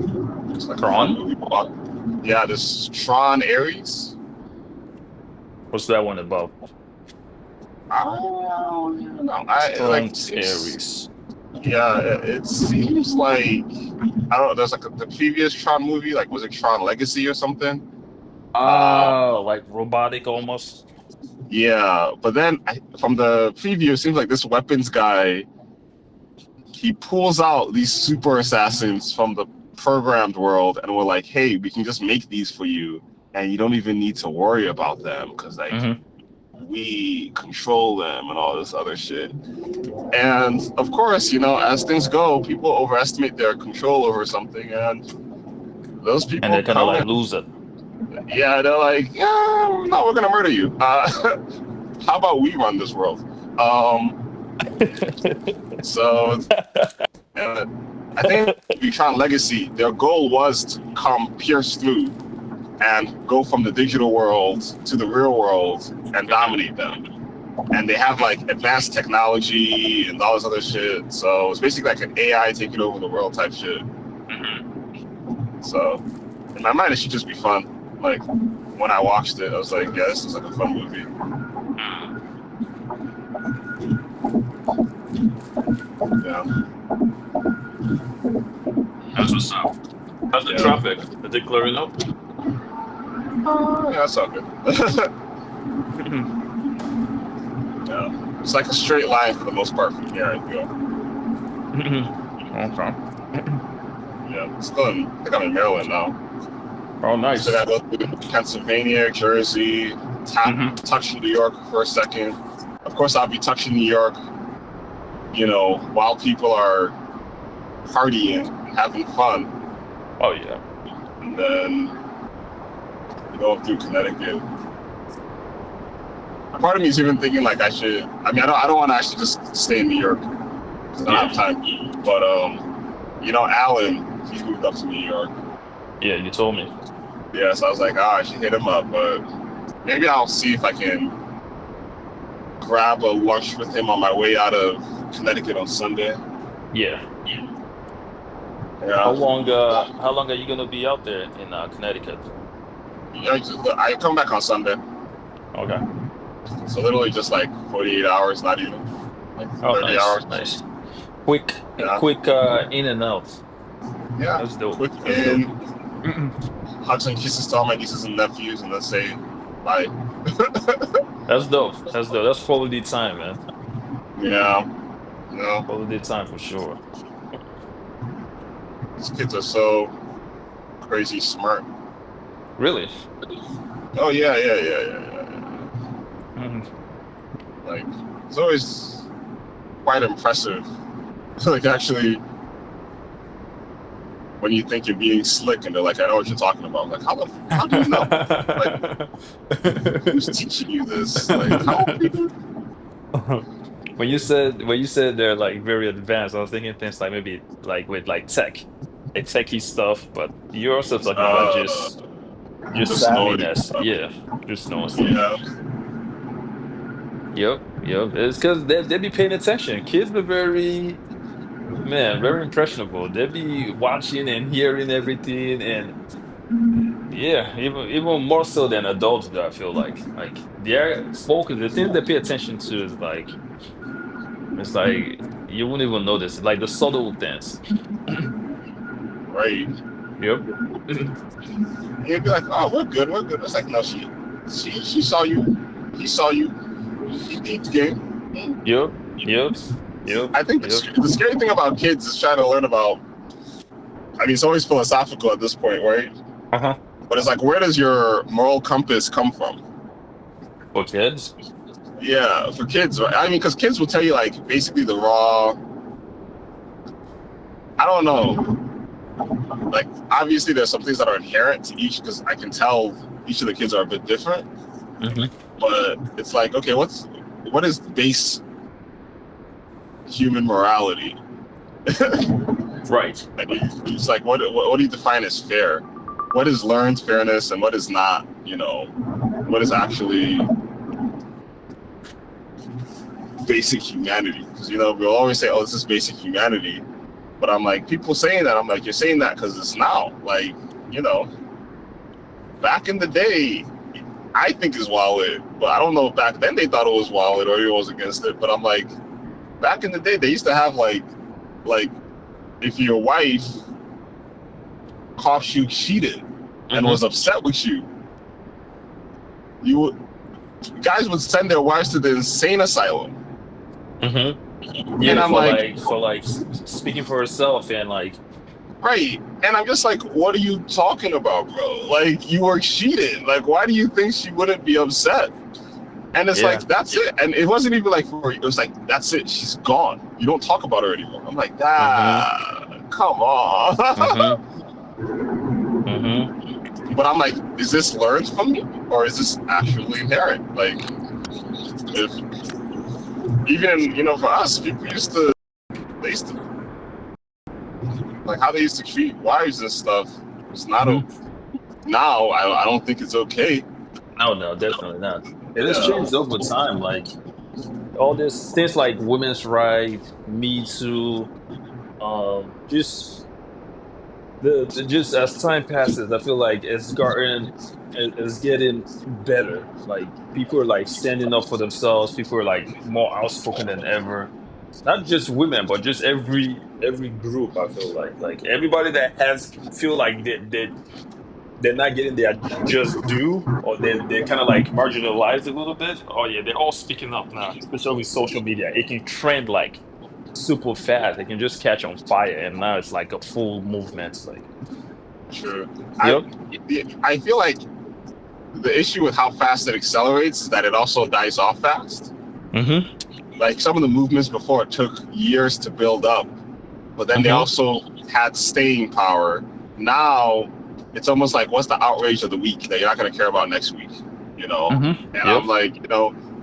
It's like Tron? a fun movie. Yeah, this Tron Ares. What's that one about? I don't know. Ares. Yeah, it seems like, I don't know. There's like the previous Tron movie, like, was it Tron Legacy or something? Like robotic almost. Yeah, but then from the preview, it seems like this weapons guy, he pulls out these super assassins from the programmed world, and we're like, hey, we can just make these for you, and you don't even need to worry about them because like we control them and all this other shit. And of course, as things go, people overestimate their control over something, and those people And they kind of like lose it. Yeah, they're like, yeah, no, we're gonna murder you. How about we run this world? So I think Tron Legacy, their goal was to pierce through and go from the digital world to the real world and dominate them. And they have like advanced technology and all this other shit. So it's basically like an AI taking over the world type shit. So in my mind, it should just be fun. Like, when I watched it, I was like, yeah, this is like a fun movie. Yeah. That's what's up. How's the traffic? Is it clearing up? Yeah, that's all good. Yeah. It's like a straight line for the most part from here. I feel. Okay. Yeah, still in, I think I'm in Maryland now. Oh, Still nice. gotta go through Pennsylvania, Jersey, Hmm. touch New York for a second. Of course, I'll be touching New York, while people are partying, having fun, Oh yeah. and then going through Connecticut. Part of me is even thinking like I should. I mean, I don't want to actually just stay in New York because I don't Yeah. have time. But Alan, he's moved up to New York. Yeah. You told me. Yeah, so I was like, I should hit him up, but maybe I'll see if I can grab a lunch with him on my way out of Connecticut on Sunday. Yeah. Yeah. How long are you gonna be out there in Connecticut? Yeah, I come back on Sunday, Okay. so literally just like 48 hours, not even like Oh, 30 nice, hours. nice. Quick, Yeah, quick, in and out. yeah. That's dope. Quick That's dope. in, hugs and kisses to all my nieces and nephews, and then say bye. That's dope. That's dope. That's quality time, man. Yeah, no, Quality time for sure. these kids are so crazy smart. Really? Oh yeah, yeah, yeah, yeah, yeah, yeah. Mhm. Like it's always quite impressive. Like actually, when you think you're being slick, and they're like, "I know what you're talking about." I'm like, how do you know? Like, who's teaching you this? Like, how old are you? When you said they're like very advanced, I was thinking things like maybe like with like tech, like techie stuff, but you're also talking about Uh, just just knowing it. savviness. Yeah, just knowing stuff. Yeah, Yep, yep. It's because they be paying attention. Kids are very, man, very impressionable. They be watching and hearing everything, and yeah, even more so than adults do, I feel like their focus, the things they pay attention to is like it's like you wouldn't even notice, like the subtle things. right. Yep. And you'd be like, "Oh, we're good, we're good." It's like, no, she saw you, he saw you, he peeped the game. Yep. Yep. Yep. I think Yep. the scary thing about kids is trying to learn about. I mean, it's always philosophical at this point, right? Uh-huh. But it's like, where does your moral compass come from? For kids. Yeah, for kids, right? I mean, because kids will tell you like basically the raw. I don't know. Like, obviously, there's some things that are inherent to each, because I can tell each of the kids are a bit different. Hmm. But it's like, okay, what is base human morality? Right. Like, it's like, what do you define as fair? What is learned fairness and what is not? What is actually basic humanity? Because we'll always say, "Oh, this is basic humanity," but I'm like, people saying that, I'm like, you're saying that because it's now. Like, back in the day, I think is valid, but I don't know if back then they thought it was valid or it was against it. But I'm like, back in the day, they used to have like if your wife caught you cheated and Hmm. was upset with you, you would guys would send their wives to the insane asylum. Hmm. And Yeah, I'm for like, speaking for herself and like, right. And I'm just like, what are you talking about, bro? Like, you were cheated. Like, why do you think she wouldn't be upset? And it's like, yeah. that's it. And it wasn't even like it was like, that's it. She's gone. You don't talk about her anymore. I'm like, Hmm. come on. Hmm. Hmm. But I'm like, is this learned from me or is this actually inherent? Like, if even for us, people they used to like how they used to treat wives and stuff. It's not Hmm. now. I don't think it's okay. No, no, definitely not. It has Yeah, changed over time. Like all this things like women's rights, Me Too, just just as time passes, I feel like it's getting better. Like people are like standing up for themselves. People are like more outspoken than ever. Not just women, but just every group. I feel like everybody that has feel like they're not getting their just due, or they're kind of like marginalized a little bit. Oh yeah, they're all speaking up now, especially with social media. It can trend like super fast. It can just catch on fire, and now it's like a full movement. Like, True. I yep. I feel like the issue with how fast it accelerates is that it also dies off fast. Mm-hmm. Like some of the movements before it took years to build up, but then they Mm-hmm. also had staying power. Now it's almost like, what's the outrage of the week that you're not going to care about next week, you know? Mm-hmm. And Yep. I'm like,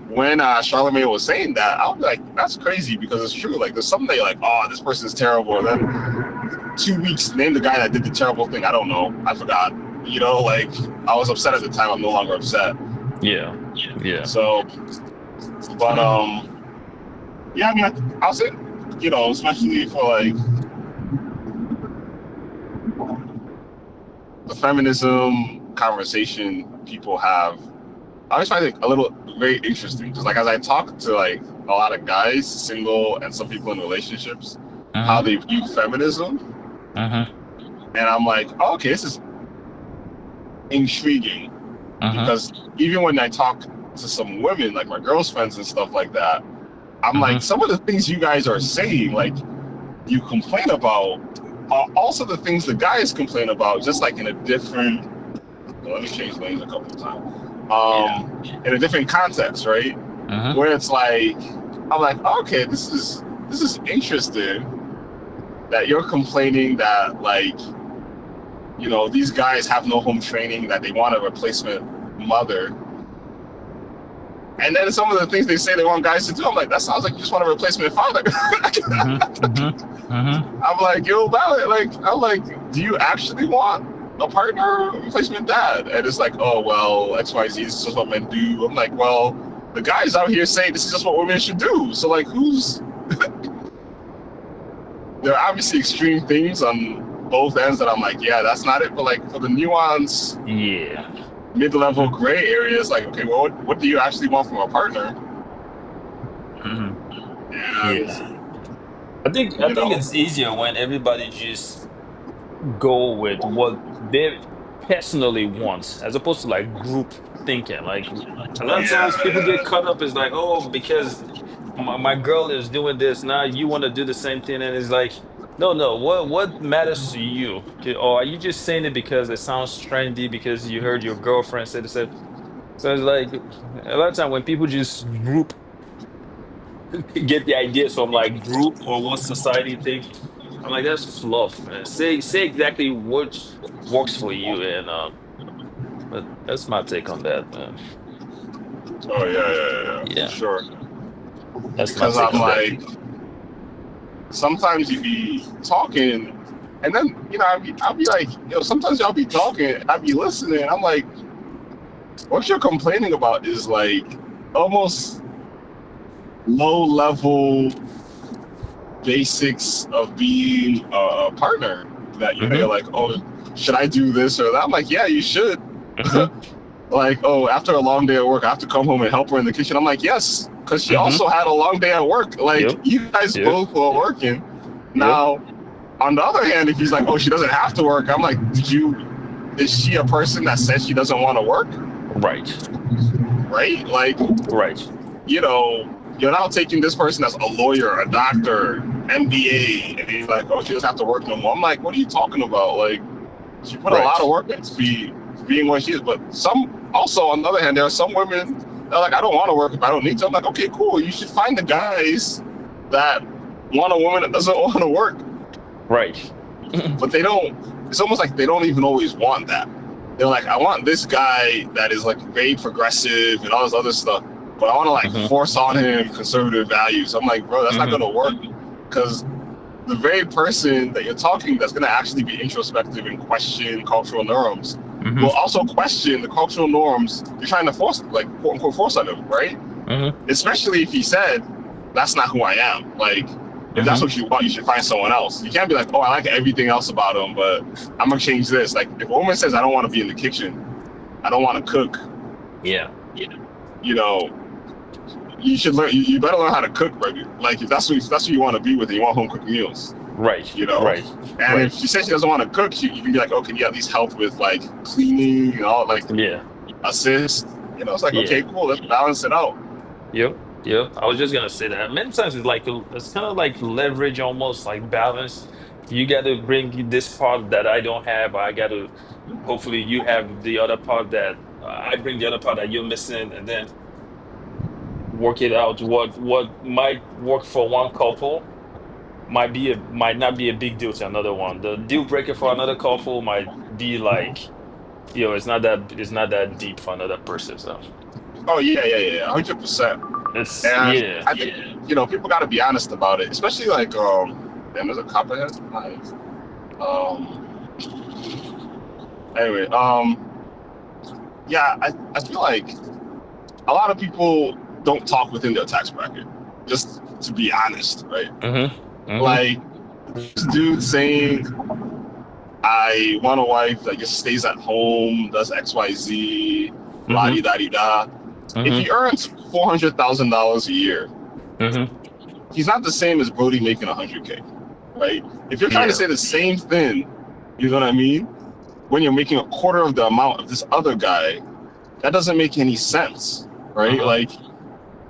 when Charlemagne was saying that, I was like, that's crazy because it's true. Like, there's something that you're like, oh, this person's terrible. And then 2 weeks, name the guy that did the terrible thing. I don't know. I forgot. Like, I was upset at the time. I'm no longer upset. Yeah. Yeah. So, but, yeah, I mean, I'll say, especially for like the feminism conversation people have, I always find it a little very interesting because, like, as I talk to like a lot of guys, single, and some people in relationships, how Mm-hmm. they view feminism, Mm-hmm. and I'm like, oh, okay, this is intriguing Mm-hmm. because even when I talk to some women, like my girls' friends and stuff like that, I'm like, Mm-hmm. some of the things you guys are saying, like, you complain about, are also the things the guys complain about, just like in a different. Well, let me change lanes a couple of times. Yeah. In a different context, right? Mm-hmm. Where it's like, I'm like, okay, this is interesting that you're complaining that, like, these guys have no home training, that they want a replacement mother. And then some of the things they say they want guys to do, I'm like, that sounds like you just want a replacement father. Mm-hmm. Mm-hmm. Mm-hmm. I'm like, yo, valid. Like, I'm like, do you actually want a partner, a replacement dad? And it's like, oh, well, XYZ, this is just what men do. I'm like, well, the guys out here say this is just what women should do. So, like, there are obviously extreme things on both ends that I'm like, yeah, that's not it. But, like, for the nuance, Yeah. mid-level gray areas, like, okay, well, what do you actually want from a partner? Mm-hmm. And, Yeah. I think it's easier when everybody just go with what they personally want, as opposed to like group thinking. Like a lot of times yeah, people get yeah. caught up is like, oh, because my girl is doing this, now you want to do the same thing, and it's like, no, no. What matters to you? Or are you just saying it because it sounds trendy because you heard your girlfriend say this? So it's like a lot of time when people just group get the ideas from like group or what society thinks. I'm like, that's fluff, man. Say exactly what works for you, and but that's my take on that, man. Oh, yeah, yeah, yeah, yeah, for Yeah, sure. that's my Because take I'm on that. like, sometimes you be talking, and then I'll be like, sometimes y'all be talking, I be listening. I'm like, what you're complaining about is like almost low level basics of being a partner. That you're Mm-hmm. like, oh, should I do this or that? I'm like, yeah, you should. Mm-hmm. Like, oh, after a long day at work, I have to come home and help her in the kitchen. I'm like, yes, because she Mm-hmm. also had a long day at work. Like, Yep. you guys Yep. both were working. Yep. Now, on the other hand, if he's like, oh, she doesn't have to work, I'm like, is she a person that says she doesn't want to work? Right. Right? Like, Right. you're now taking this person that's a lawyer, a doctor, MBA, and he's like, oh, she doesn't have to work no more. I'm like, what are you talking about? Like, she put a Right. lot of work into being what she is. But also, on the other hand, there are some women that are like, I don't want to work if I don't need to. I'm like, okay, cool. You should find the guys that want a woman that doesn't want to work. Right. But they don't. It's almost like they don't even always want that. They're like, I want this guy that is like very progressive and all this other stuff, but I want to like Mm-hmm. force on him conservative values. I'm like, bro, that's not Mm-hmm. gonna work because the very person that you're talking that's gonna actually be introspective and question cultural norms Mm-hmm. will also question the cultural norms you're trying to force, like, quote unquote, force on him, right? Mm-hmm. Especially if he said, that's not who I am. Like, if that's Mm-hmm. what you want, you should find someone else. You can't be like, oh, I like everything else about him, but I'm gonna change this. Like, if a woman says, I don't want to be in the kitchen, I don't want to cook, Yeah. you know, you should learn. You better learn how to cook, baby. Like, if that's what you want to be with, and you want home cooked meals. Right, you know. right, And if right. she says she doesn't want to cook, you can be like, oh, can you at least help with like cleaning and all, like Yeah, assist? You know, it's like, yeah. okay, cool, let's balance it out. Yep, yep. I was just gonna say that. Many times it's like it's kind of like leverage, almost like balance. You got to bring this part that I don't have. I got to. Hopefully, you have the other part that I bring the other part that you're missing, and then work it out. What might work for one couple might not be a big deal to another one. The deal breaker for another couple might be like, it's not that deep for another person. So Oh yeah, yeah, yeah, 100%. it's And yeah. I think people got to be honest about it, especially like damn, there's a copperhead. Nice. Um, anyway, yeah, I feel like a lot of people don't talk within their tax bracket. Just to be honest, right? Mm-hmm. Mm-hmm. Like this dude saying, "I want a wife that just stays at home, does X, Y, Z, la Mm-hmm. di da di da." If Mm-hmm. he earns $400,000 a year, Mm-hmm. he's not the same as Brody making 100K, right? If you're trying to Yeah. say the same thing, you know what I mean? When you're making a quarter of the amount of this other guy, that doesn't make any sense, right? Uh-huh. Like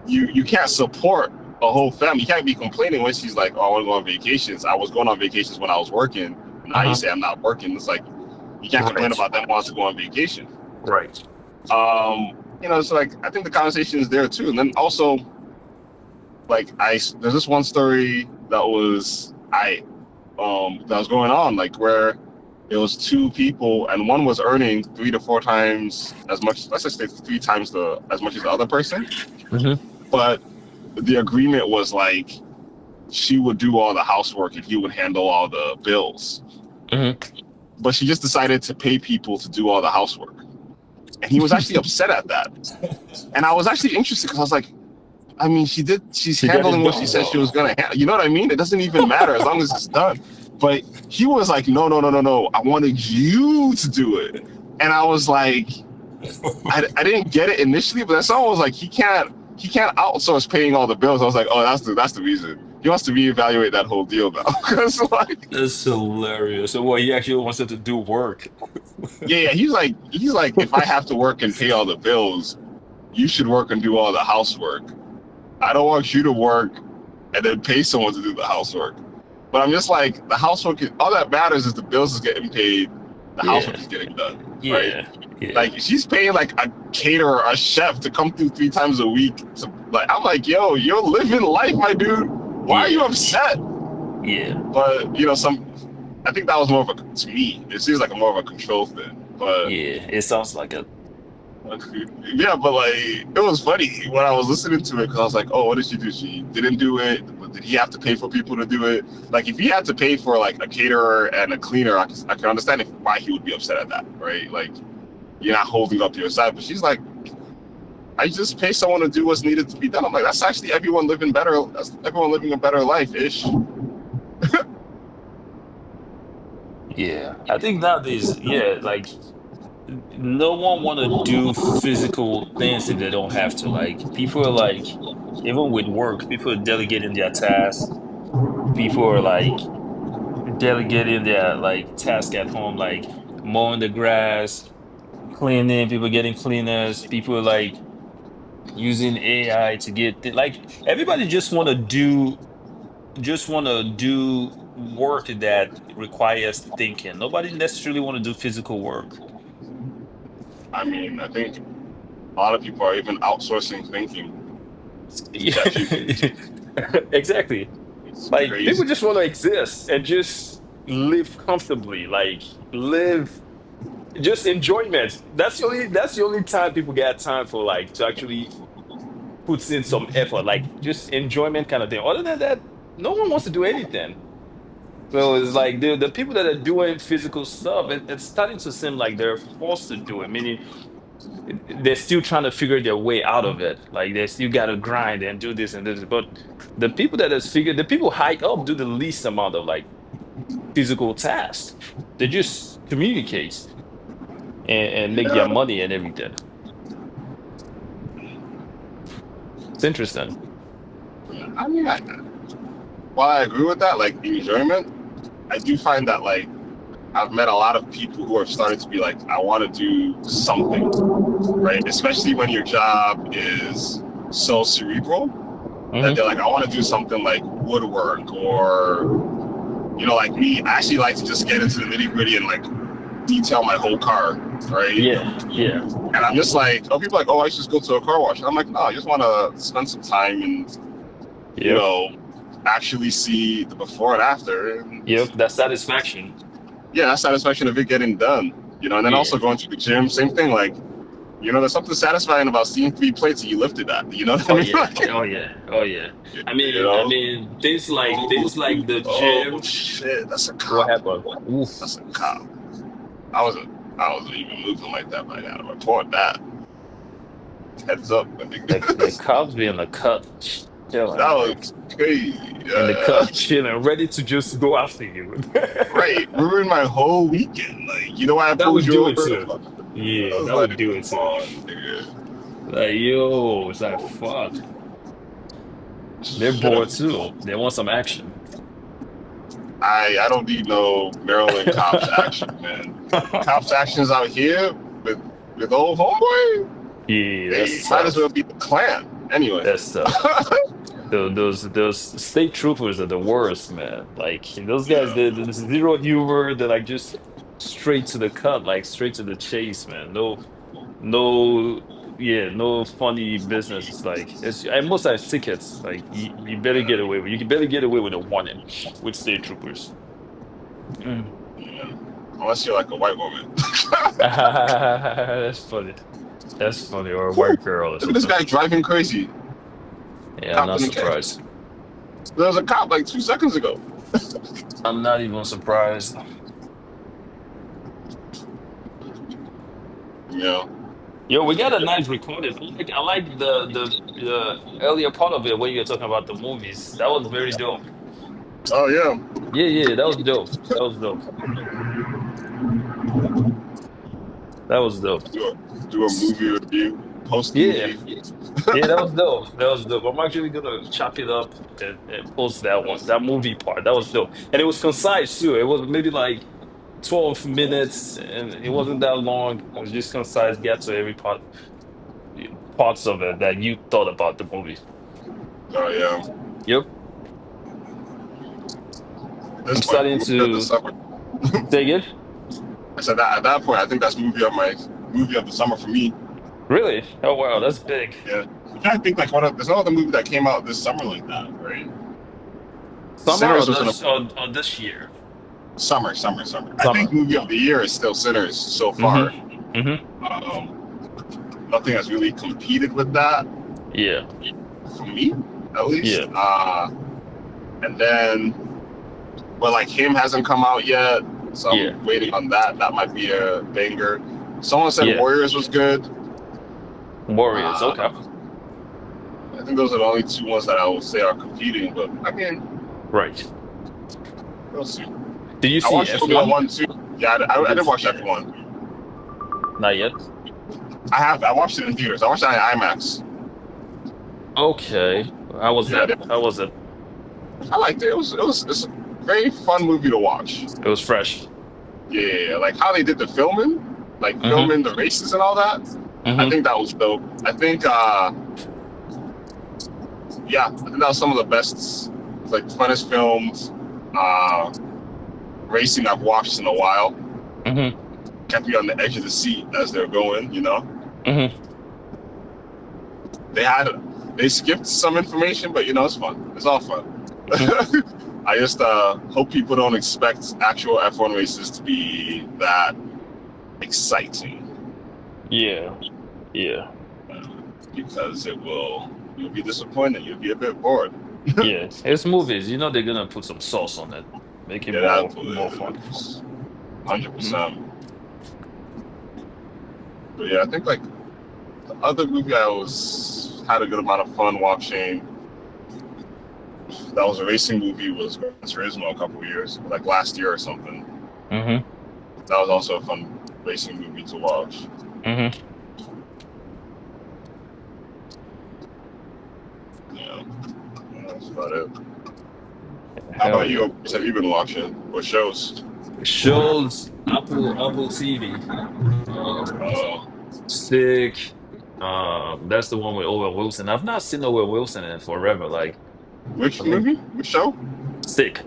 you can't support a whole family. You can't be complaining when she's like, "Oh, I want to go on vacations. I was going on vacations when I was working. Now you Uh-huh. say I'm not working." It's like you can't complain Right. about them wants to go on vacation. Right. It's like I think the conversation is there too. And then also like there's this one story that was going on, like where it was two people and one was earning 3 to 4 times as much, let's just say 3 times as much as the other person, Mm-hmm. but the agreement was like she would do all the housework and he would handle all the bills, Mm-hmm. but she just decided to pay people to do all the housework, and he was actually upset at that. And I was actually interested because I was like, I mean, she's He got it handling what she done said she though. was gonna handle. You know what I mean? It doesn't even matter as long as it's done. But he was like, no, no, no, no, no. I wanted you to do it. And I was like, I didn't get it initially, but then someone was like, he can't outsource paying all the bills. I was like, oh, that's the reason. He wants to reevaluate that whole deal now. Because like, That's hilarious. So what he actually wants her to do work. yeah, he's like, if I have to work and pay all the bills, you should work and do all the housework. I don't want you to work and then pay someone to do the housework. But I'm just like, the housework, all that matters is the bills is getting paid, the housework Yeah. is getting done, right? Yeah. Yeah. Like, she's paying like a caterer, a chef to come through 3 times a week. Like, I'm like, yo, you're living life, my dude. Why are you Yeah. upset? Yeah. But, I think that was more of to me, it seems like more of a control thing. But Yeah. It sounds like a yeah, but like it was funny when I was listening to it because I was like, oh, what did she do? She didn't do it. Did he have to pay for people to do it? Like if he had to pay for like a caterer and a cleaner, I can understand why he would be upset at that, right? Like you're not holding up your side. But she's like, I just pay someone to do what's needed to be done. I'm like, that's actually everyone living better. That's everyone living a better life ish. yeah. I think nowadays, yeah, like no one want to do physical things if they don't have to. Like people are like, even with work, people are delegating their tasks. People are like delegating their like task at home, like mowing the grass, cleaning. People getting cleaners. People are like using AI to get like everybody just want to do work that requires thinking. Nobody necessarily want to do physical work. I mean, I think a lot of people are even outsourcing thinking to Yeah. ChatGPT. Exactly. It's Like people crazy. just want to exist and just live comfortably, like live just enjoyment. That's the only time people get time for like to actually put in some effort, like just enjoyment kind of thing. Other than that, no one wants to do anything. So it's like the people that are doing physical stuff, it's starting to seem like they're forced to do it, meaning they're still trying to figure their way out of it. Like they still got to grind and do this and this. But the people high up do the least amount of like physical tasks. They just communicate and make their Yeah, money and everything. It's interesting. I mean, while I agree with that, like enjoyment. I do find that like I've met a lot of people who are starting to be like, I want to do something, right? Especially when your job is so cerebral that they're like, I want to do something like woodwork or, like me. I actually like to just get into the nitty gritty and like detail my whole car, right? Yeah, yeah. And I'm just like, people are like, I should just go to a car wash. And I'm like, no, I just want to spend some time and, Yep. actually see the before and after. And Yep. That satisfaction. yeah, that satisfaction of it getting done, and then also Yeah. going to the gym, same thing. Like, there's something satisfying about seeing 3 plates and you lifted that. You know what I Oh mean? yeah. Oh yeah. Oh yeah. You know? Things like the Oh gym. shit, that's a What cop. happened? Oof. That's a cop. I wasn't even moving like that by now. To report that. Heads up. The cops be in the cut chilling, That like was crazy. in the cut chilling, ready to just go after you. Right, ruined my whole weekend. Like, why I That pulled would you do it over? too. I Yeah, was that would like, do it come too. on, nigga. Like, yo, it's like fuck. They're Should bored have. too. They want some action. I don't need no Maryland cops action, man. Cops actions out here with old homeboy, Yeah, they that's might as well tough. be the Klan. Anyway. That's tough. Those state troopers are the worst, man. Like those guys, Yeah. the zero humor. They're like just straight to the cut, like straight to the chase, man. No, yeah, no funny business. It's like and most times tickets. Like you better get away with. You can better get away with a warning with state troopers. Mm. Yeah. Unless you're like a white woman. That's funny. That's funny. Or a Whew, white girl or look at this something. guy driving crazy. Yeah, I'm Cop not didn't catch him. surprised. There was a cop like 2 seconds ago. I'm not even surprised. You know. Yo, we got a nice recording. I like the earlier part of it when you were talking about the movies. That was very dope. Oh yeah. Yeah, yeah, that was dope. That was dope. That was dope. Do a movie review, post Yeah, movie. yeah, that was dope. That was dope. I'm actually gonna chop it up and post that one, that movie part. That was dope. And it was concise too. It was maybe like 12 minutes and it wasn't that long. It was just concise, get to every parts of it that you thought about the movie. Oh yeah. Yep. At I'm this point, starting movie of the to summer. say it. I said that at that point, I think that's movie of the summer for me. Really? Oh wow, that's big. Yeah. I'm trying to think like there's no other movie that came out this summer like that, right? Summer or Sinners was in a this year? summer. I think Summer. movie of the year is still Sinners so far. Mm-hmm. Mm-hmm. Nothing has really competed with that Yeah. for me, at least. Yeah. And then, but like him hasn't come out yet, so Yeah. I'm waiting on that. That might be a banger. Someone said Yeah. Warriors was good. Warriors. Uh, Okay. I think those are the only 2 ones that I would say are competing. But I mean, Right. we'll see. Did you I see watched Formula F1? One too. Yeah, I did watch Yeah. F1. Not yet. I watched it in theaters. I watched it in IMAX. Okay. How was Yeah, that? How was it? I liked it. It's a very fun movie to watch. It was fresh. Yeah, like how they did the filming, like Mm-hmm. filming the races and all that. I Mm-hmm. think that was dope. I think yeah, I think that was some of the best, like funnest filmed racing I've watched in a while. Mm-hmm. Kept me on the edge of the seat as they're going, Mm-hmm. They skipped some information, but it's fun. It's all fun. Mm-hmm. I just hope people don't expect actual F1 races to be that exciting, Yeah. Yeah. because you'll be disappointed. You'll be a bit bored. Yeah. It's movies. You know they're gonna put some sauce on it. Make it Yeah, more fun. 100%. But yeah, I think like the other movie I had a good amount of fun watching. That was a racing movie. Was Gran Turismo a couple of years, like last year or something. Mm-hmm. That was also a fun racing movie to watch. Mm-hmm. Yeah, that's about it. How Hell about yeah. you? What have you been watching? What shows? Shows Apple TV. Uh, Stick. That's the one with Owen Wilson. I've not seen Owen Wilson in forever. Like which I think movie? Which show? Stick.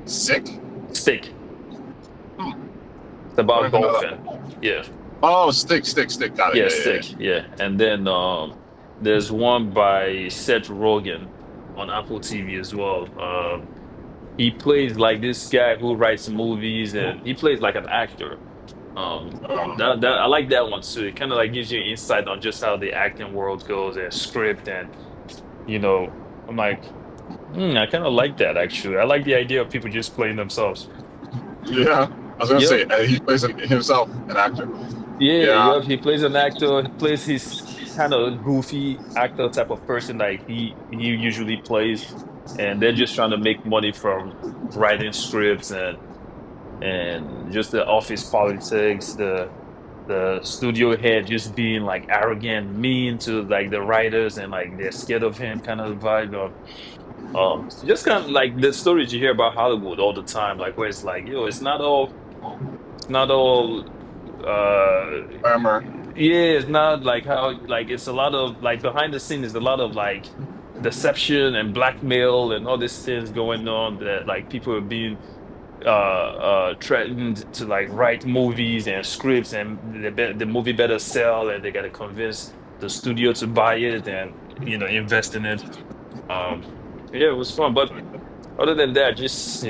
Sick? Stick. Hmm. It's I don't about even know golfing. that. Yeah. Oh, stick. Got it. Yeah, Yeah, Stick. Yeah. And then there's one by Seth Rogen on Apple TV as well. He plays like this guy who writes movies and he plays like an actor. yeah. That I like that one too. It kind of like gives you insight on just how the acting world goes and script and you know, I'm like, I kind of like that actually. I like the idea of people just playing themselves. Yeah. I was gonna say Yep. he plays himself, an actor. Yeah, Yeah. yep. He plays an actor. He plays his kind of goofy actor type of person like he usually plays, and they're just trying to make money from writing scripts and just the office politics, the studio head just being like arrogant, mean to like the writers and like they're scared of him kind of vibe of just kind of like the stories you hear about Hollywood all the time, like where it's like, yo, it's not all Armor. yeah, it's not like how like it's a lot of like behind the scenes is a lot of like deception and blackmail and all these things going on that like people are being threatened to like write movies and scripts and the movie better sell and they got to convince the studio to buy it and invest in it. um yeah, it was fun, but other than that, just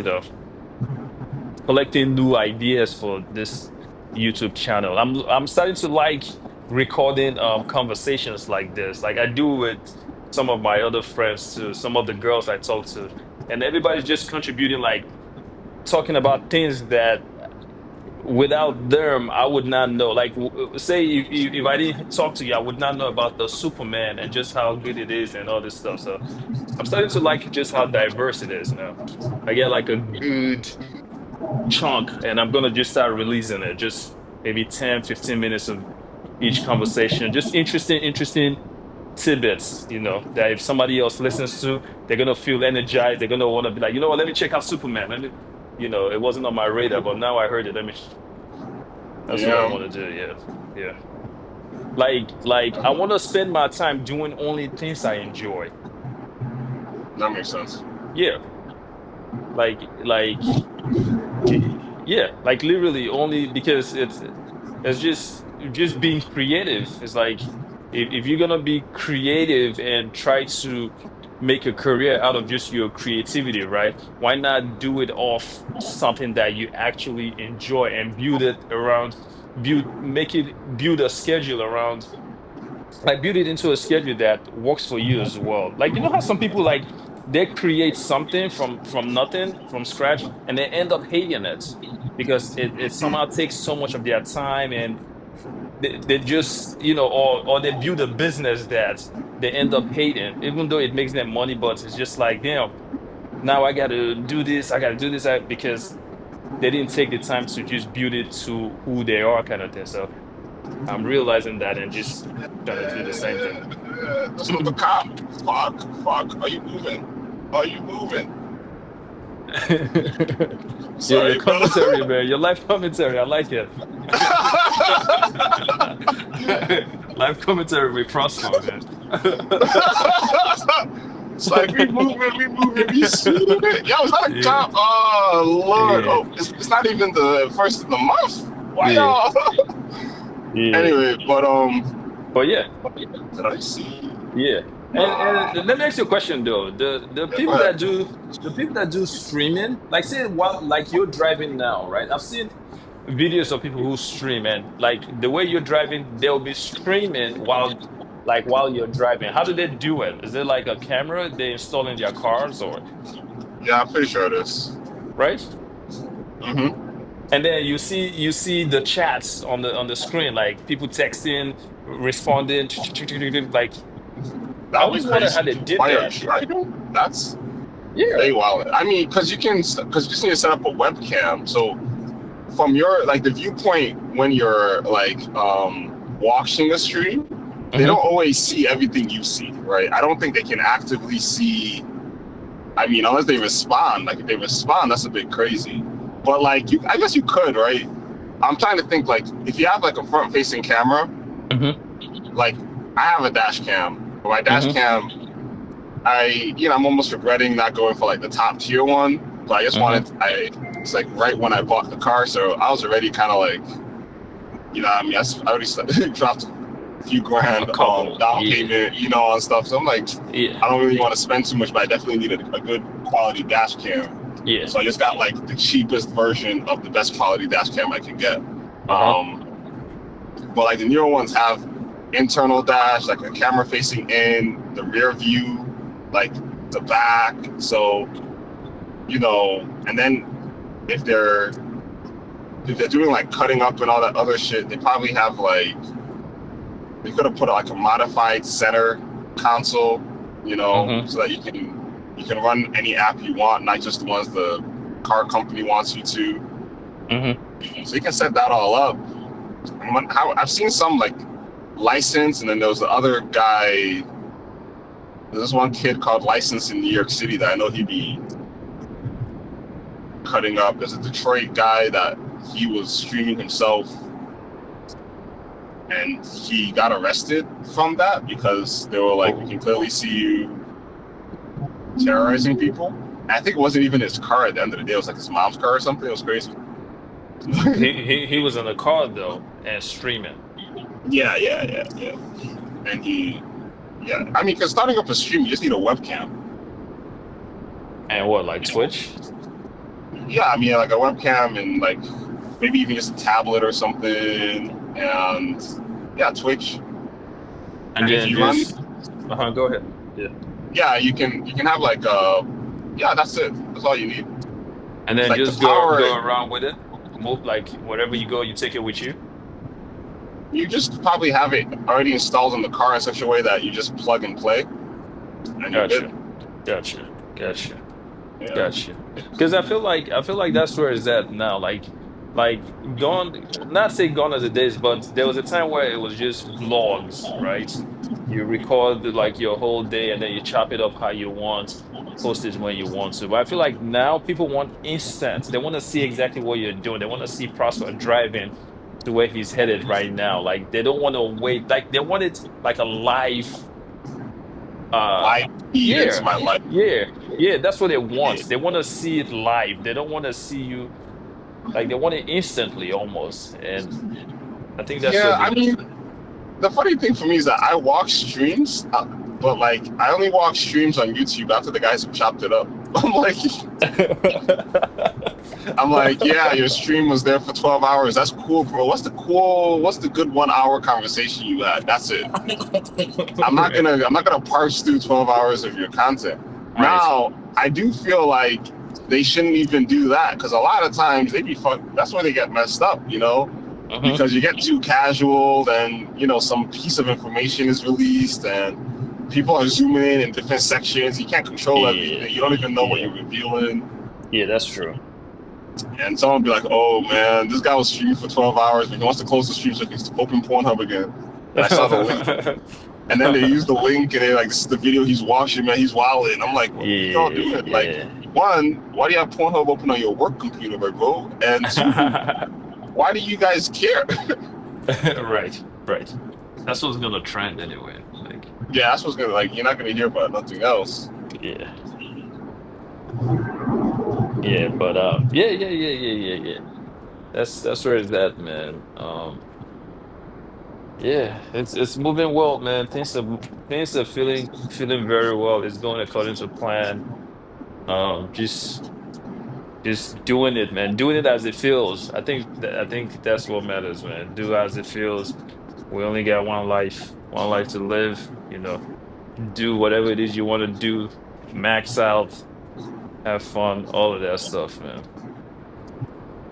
collecting new ideas for this YouTube channel. I'm starting to like recording conversations like this, like I do with some of my other friends too, some of the girls I talk to, and everybody's just contributing, like talking about things that without them I would not know. Like say if I didn't talk to you, I would not know about the Superman and just how good it is and all this stuff. So I'm starting to like just how diverse it is now. I get like a good chunk and I'm gonna just start releasing it. Just maybe 10, 15 minutes of each conversation. Just interesting tidbits, that if somebody else listens to, they're gonna feel energized. They're gonna want to be like, you know what, let me check out Superman. Let me, it wasn't on my radar, but now I heard it. That's what I Yeah. want to do. Yeah. Yeah. Like I want to spend my time doing only things I enjoy. That makes sense. Yeah. Like yeah, like literally only because it's just being creative. It's like if you're gonna be creative and try to make a career out of just your creativity, right? Why not do it off something that you actually enjoy and build it around, build a schedule around, like build it into a schedule that works for you as well. Like how some people like they create something from nothing, from scratch, and they end up hating it because it somehow takes so much of their time and they just or they build a business that they end up hating even though it makes them money, but it's just like, damn, now I gotta do this because they didn't take the time to just build it to who they are kind of thing. So I'm realizing that and just trying to do the same thing. That's another cop. Fuck. Are you moving? Are you moving? Yeah, your Sorry, bro. commentary, man. Your live commentary. I like it. Live commentary with Prosper, man. It's like we moving, we seeing it. Yo, is that a Yeah, cop? Oh Lord. yeah, Oh, it's not even the first of the month. Why yeah, y'all? yeah. Anyway, but But yeah, did I see? yeah. And let me ask you a question though. The Yeah, go people ahead. that do streaming, like say while like you're driving now, right? I've seen videos of people who stream and like the way you're driving, they'll be streaming while you're driving. How do they do it? Is it like a camera they install in their cars or Yeah, I'm pretty sure it is. right? Mm-hmm. And then you see the chats on the screen, like people texting, responding, like I That would be always wonder how crazy. they did Why are that. driving? That's Yeah. very wild. I mean, because you just need to set up a webcam. So from your like the viewpoint when you're like watching a stream, they Hmm. don't always see everything you see, right? I don't think they can actively see. I mean, unless they respond, like if they respond, that's a bit crazy. But like, I guess you could, right? I'm trying to think like if you have like a front-facing camera, Hmm. like I have a dash cam. But my dash Hmm. cam, I'm almost regretting not going for like the top tier one. But I just Hmm. it's like right when I bought the car, so I was already kind of like, I mean, I already dropped a few A grand couple. down Yeah. payment, on stuff. So I'm like, Yeah. I don't really want to spend too much, but I definitely need a good quality dash cam. Yeah. So I just got like the cheapest version of the best quality dash cam I can get. Uh-huh. But like the newer ones have internal dash, like a camera facing in, the rear view, like the back. So, and then if they're doing like cutting up and all that other shit, they probably have like they could have put like a modified center console, Hmm. so that you can run any app you want, not just the ones the car company wants you to. Hmm. So you can set that all up. I've seen some like license, and then there was the other guy. There's this one kid called License in New York City that I know he'd be cutting up. There's a Detroit guy that he was streaming himself, and he got arrested from that because they were like, we Oh, can clearly see you terrorizing people. And I think it wasn't even his car at the end of the day. It was like his mom's car or something. It was crazy. he was in the car though and streaming. Yeah, yeah, yeah, yeah. And yeah. I mean, because starting up a stream, you just need a webcam. And what, like Twitch? Yeah, I mean, like a webcam and like maybe even just a tablet or something. And yeah, Twitch. And And if then you run, just go ahead. Yeah. yeah, you can have like yeah, that's it. That's all you need. And It's then like the just go power. around with it. Move like wherever you go, you take it with you. You just probably have it already installed in the car in such a way that you just plug and play, and you're good. Gotcha. Gotcha. Gotcha. Yeah. Gotcha. Because I feel like that's where it's at now. Like gone, not say gone are the days, but there was a time where it was just vlogs, right? You record like your whole day and then you chop it up how you want, post it when you want to. But I feel like now people want instant. They want to see exactly what you're doing. They want to see Prosper driving to where he's headed right now. Like they don't want to wait. Like they want it like a live Live feed into yeah, my life. yeah, yeah. That's what they want. Yeah. They want to see it live. They don't want to see you like they want it instantly almost. And I think that's Yeah, what I the mean, the funny thing for me is that I watch streams, but like I only watch streams on YouTube after the guys have chopped it up. I'm like, yeah, your stream was there for 12 hours. That's cool, bro. What's the good 1 hour conversation you had? That's it. right, I'm not gonna parse through 12 hours of your content. right. Now, I do feel like they shouldn't even do that because a lot of times they be that's where they get messed up, Hmm. because you get too casual, then some piece of information is released and people are zooming in different sections. You can't control Yeah, everything. You don't even know what yeah, you're revealing. yeah. That's true. And someone be like, "Oh man, this guy was streaming for 12 hours, but he wants to close the stream so he can open Pornhub again." And I saw the link, and then they use the link, and they're like, "This is the video he's watching, man. He's wilding." I'm like, "What are y'all Yeah, doing?" Like, yeah. one, why do you have Pornhub open on your work computer, my bro? And two, why do you guys care? Right, right. That's what's gonna trend anyway. Like, Yeah, that's what's gonna like. You're not gonna hear about nothing else. yeah, yeah. But yeah, yeah, yeah, yeah, yeah, yeah. That's where it's at, man. Yeah, it's moving well, man. Things are feeling very well. It's going according to plan. Just doing it, man. Doing it as it feels. I think that's what matters, man. Do as it feels. We only got one life to live. Do whatever it is you want to do. Max out, have fun, all of that stuff, man.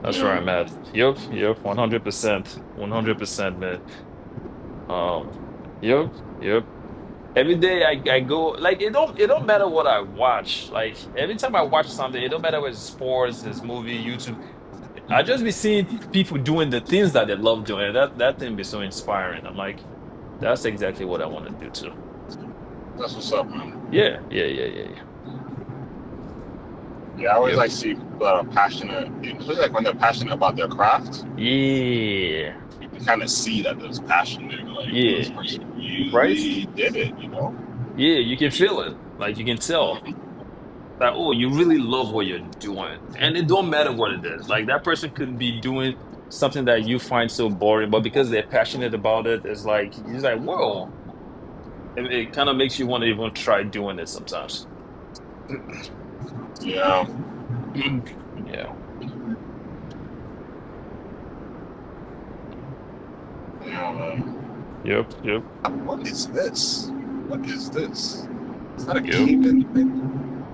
That's where Yeah. I'm at. Yep, 100%, 100%, man. Um, yep, yep. Every day I go like it don't matter what I watch. Like every time I watch something, it don't matter whether it's sports, it's movie, YouTube. I just be seeing people doing the things that they love doing. And that thing be so inspiring. I'm like, that's exactly what I want to do too. That's what's up, man. Yeah, yeah, yeah, yeah, yeah. Yeah, I always Yep. like see people that are passionate, especially like when they're passionate about their craft. Yeah. You can kind of see that there's passion there. Like, yo, this Yeah. person Right? really did it, you know? Yeah, you can feel it. Like you can tell that, oh, you really love what you're doing. And it don't matter what it is. Like that person could be doing something that you find so boring, but because they're passionate about it, it's like you're like, whoa. It kind of makes you want to even try doing it sometimes. Yeah, Yeah. yeah, man. Yep. Yep. What is this? What is this? Is that a Yep. cave-in thing?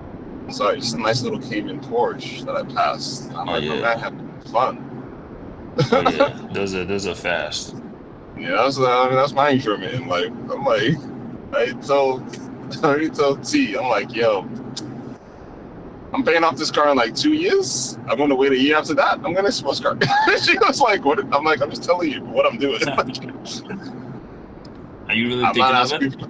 Sorry, just a nice little cave-in porch that I passed. I'm Oh like, my yeah. man having fun. Oh yeah. Those are fast. Yeah, I mean, that's my intro, man. Like, I'm like, I told, I told T, I'm like, yo, I'm paying off this car in like 2 years. I'm gonna wait a year after that. I'm gonna sports car. She was like, what? I'm like, I'm just telling you what I'm doing. Are you really I'm not thinking of it?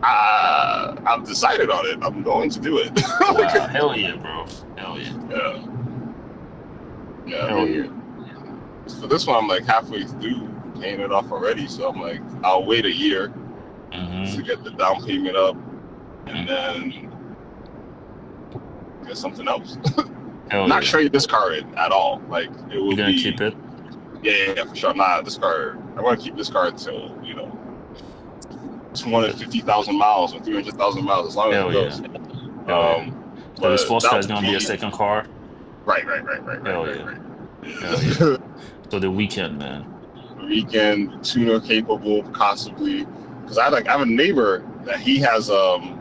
asking. I've decided on it. I'm going to do it. Wow. Hell yeah, bro. Hell yeah. Yeah, yeah. I Hell yeah. mean, for this one, I'm like halfway through paying it off already. So I'm like, I'll wait a year to Mm-hmm. get the down payment up, and then get something else. Hell Not yeah. trade this car in at all. Like it You're will gonna be, keep it? yeah, for sure. Nah, this car. I want to keep this car until 250,000 miles or 300,000 miles, as long as it Hell yeah. goes. Hell yeah. So the But sports that car is would gonna be a be second car? Hell yeah. right. Hell yeah. Yeah. So the weekend, man. Weekend tuner capable, possibly. Because I have a neighbor that he has an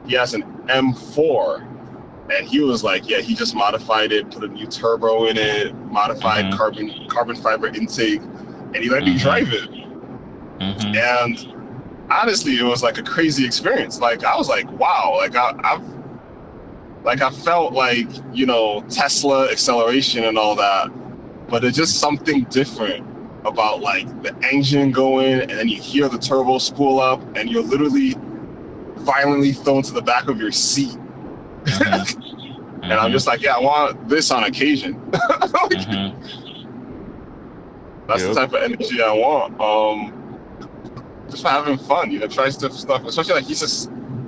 M4, and he was like, yeah, he just modified it, put a new turbo in it, modified Mm-hmm. carbon fiber intake, and he let me Mm-hmm. drive it. Mm-hmm. And honestly, it was like a crazy experience. Like I was like, wow, I felt like Tesla acceleration and all that, but it's just something different about like the engine going, and then you hear the turbo spool up, and you're literally violently thrown to the back of your seat. Mm-hmm. And I'm Mm-hmm. just like, yeah, I want this on occasion. Like, Mm-hmm. that's the Yep. type of energy I want. Just for having fun, try stuff. Especially like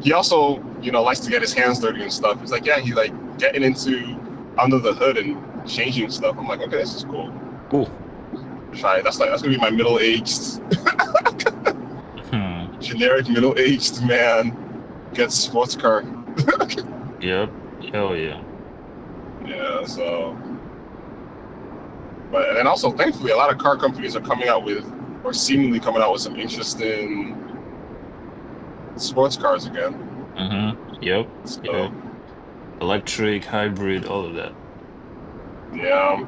he also, likes to get his hands dirty and stuff. He's like, yeah, he like getting into under the hood and changing stuff. I'm like, okay, this is cool. Cool. Try it. That's gonna be my middle-aged, Hmm. generic middle-aged man gets sports car. Yep. Hell yeah. Yeah, so. But and also, thankfully, a lot of car companies are coming out with, or seemingly coming out with, some interesting sports cars again. Mm-hmm. Yep. So Yep. Electric, hybrid, all of that. yeah.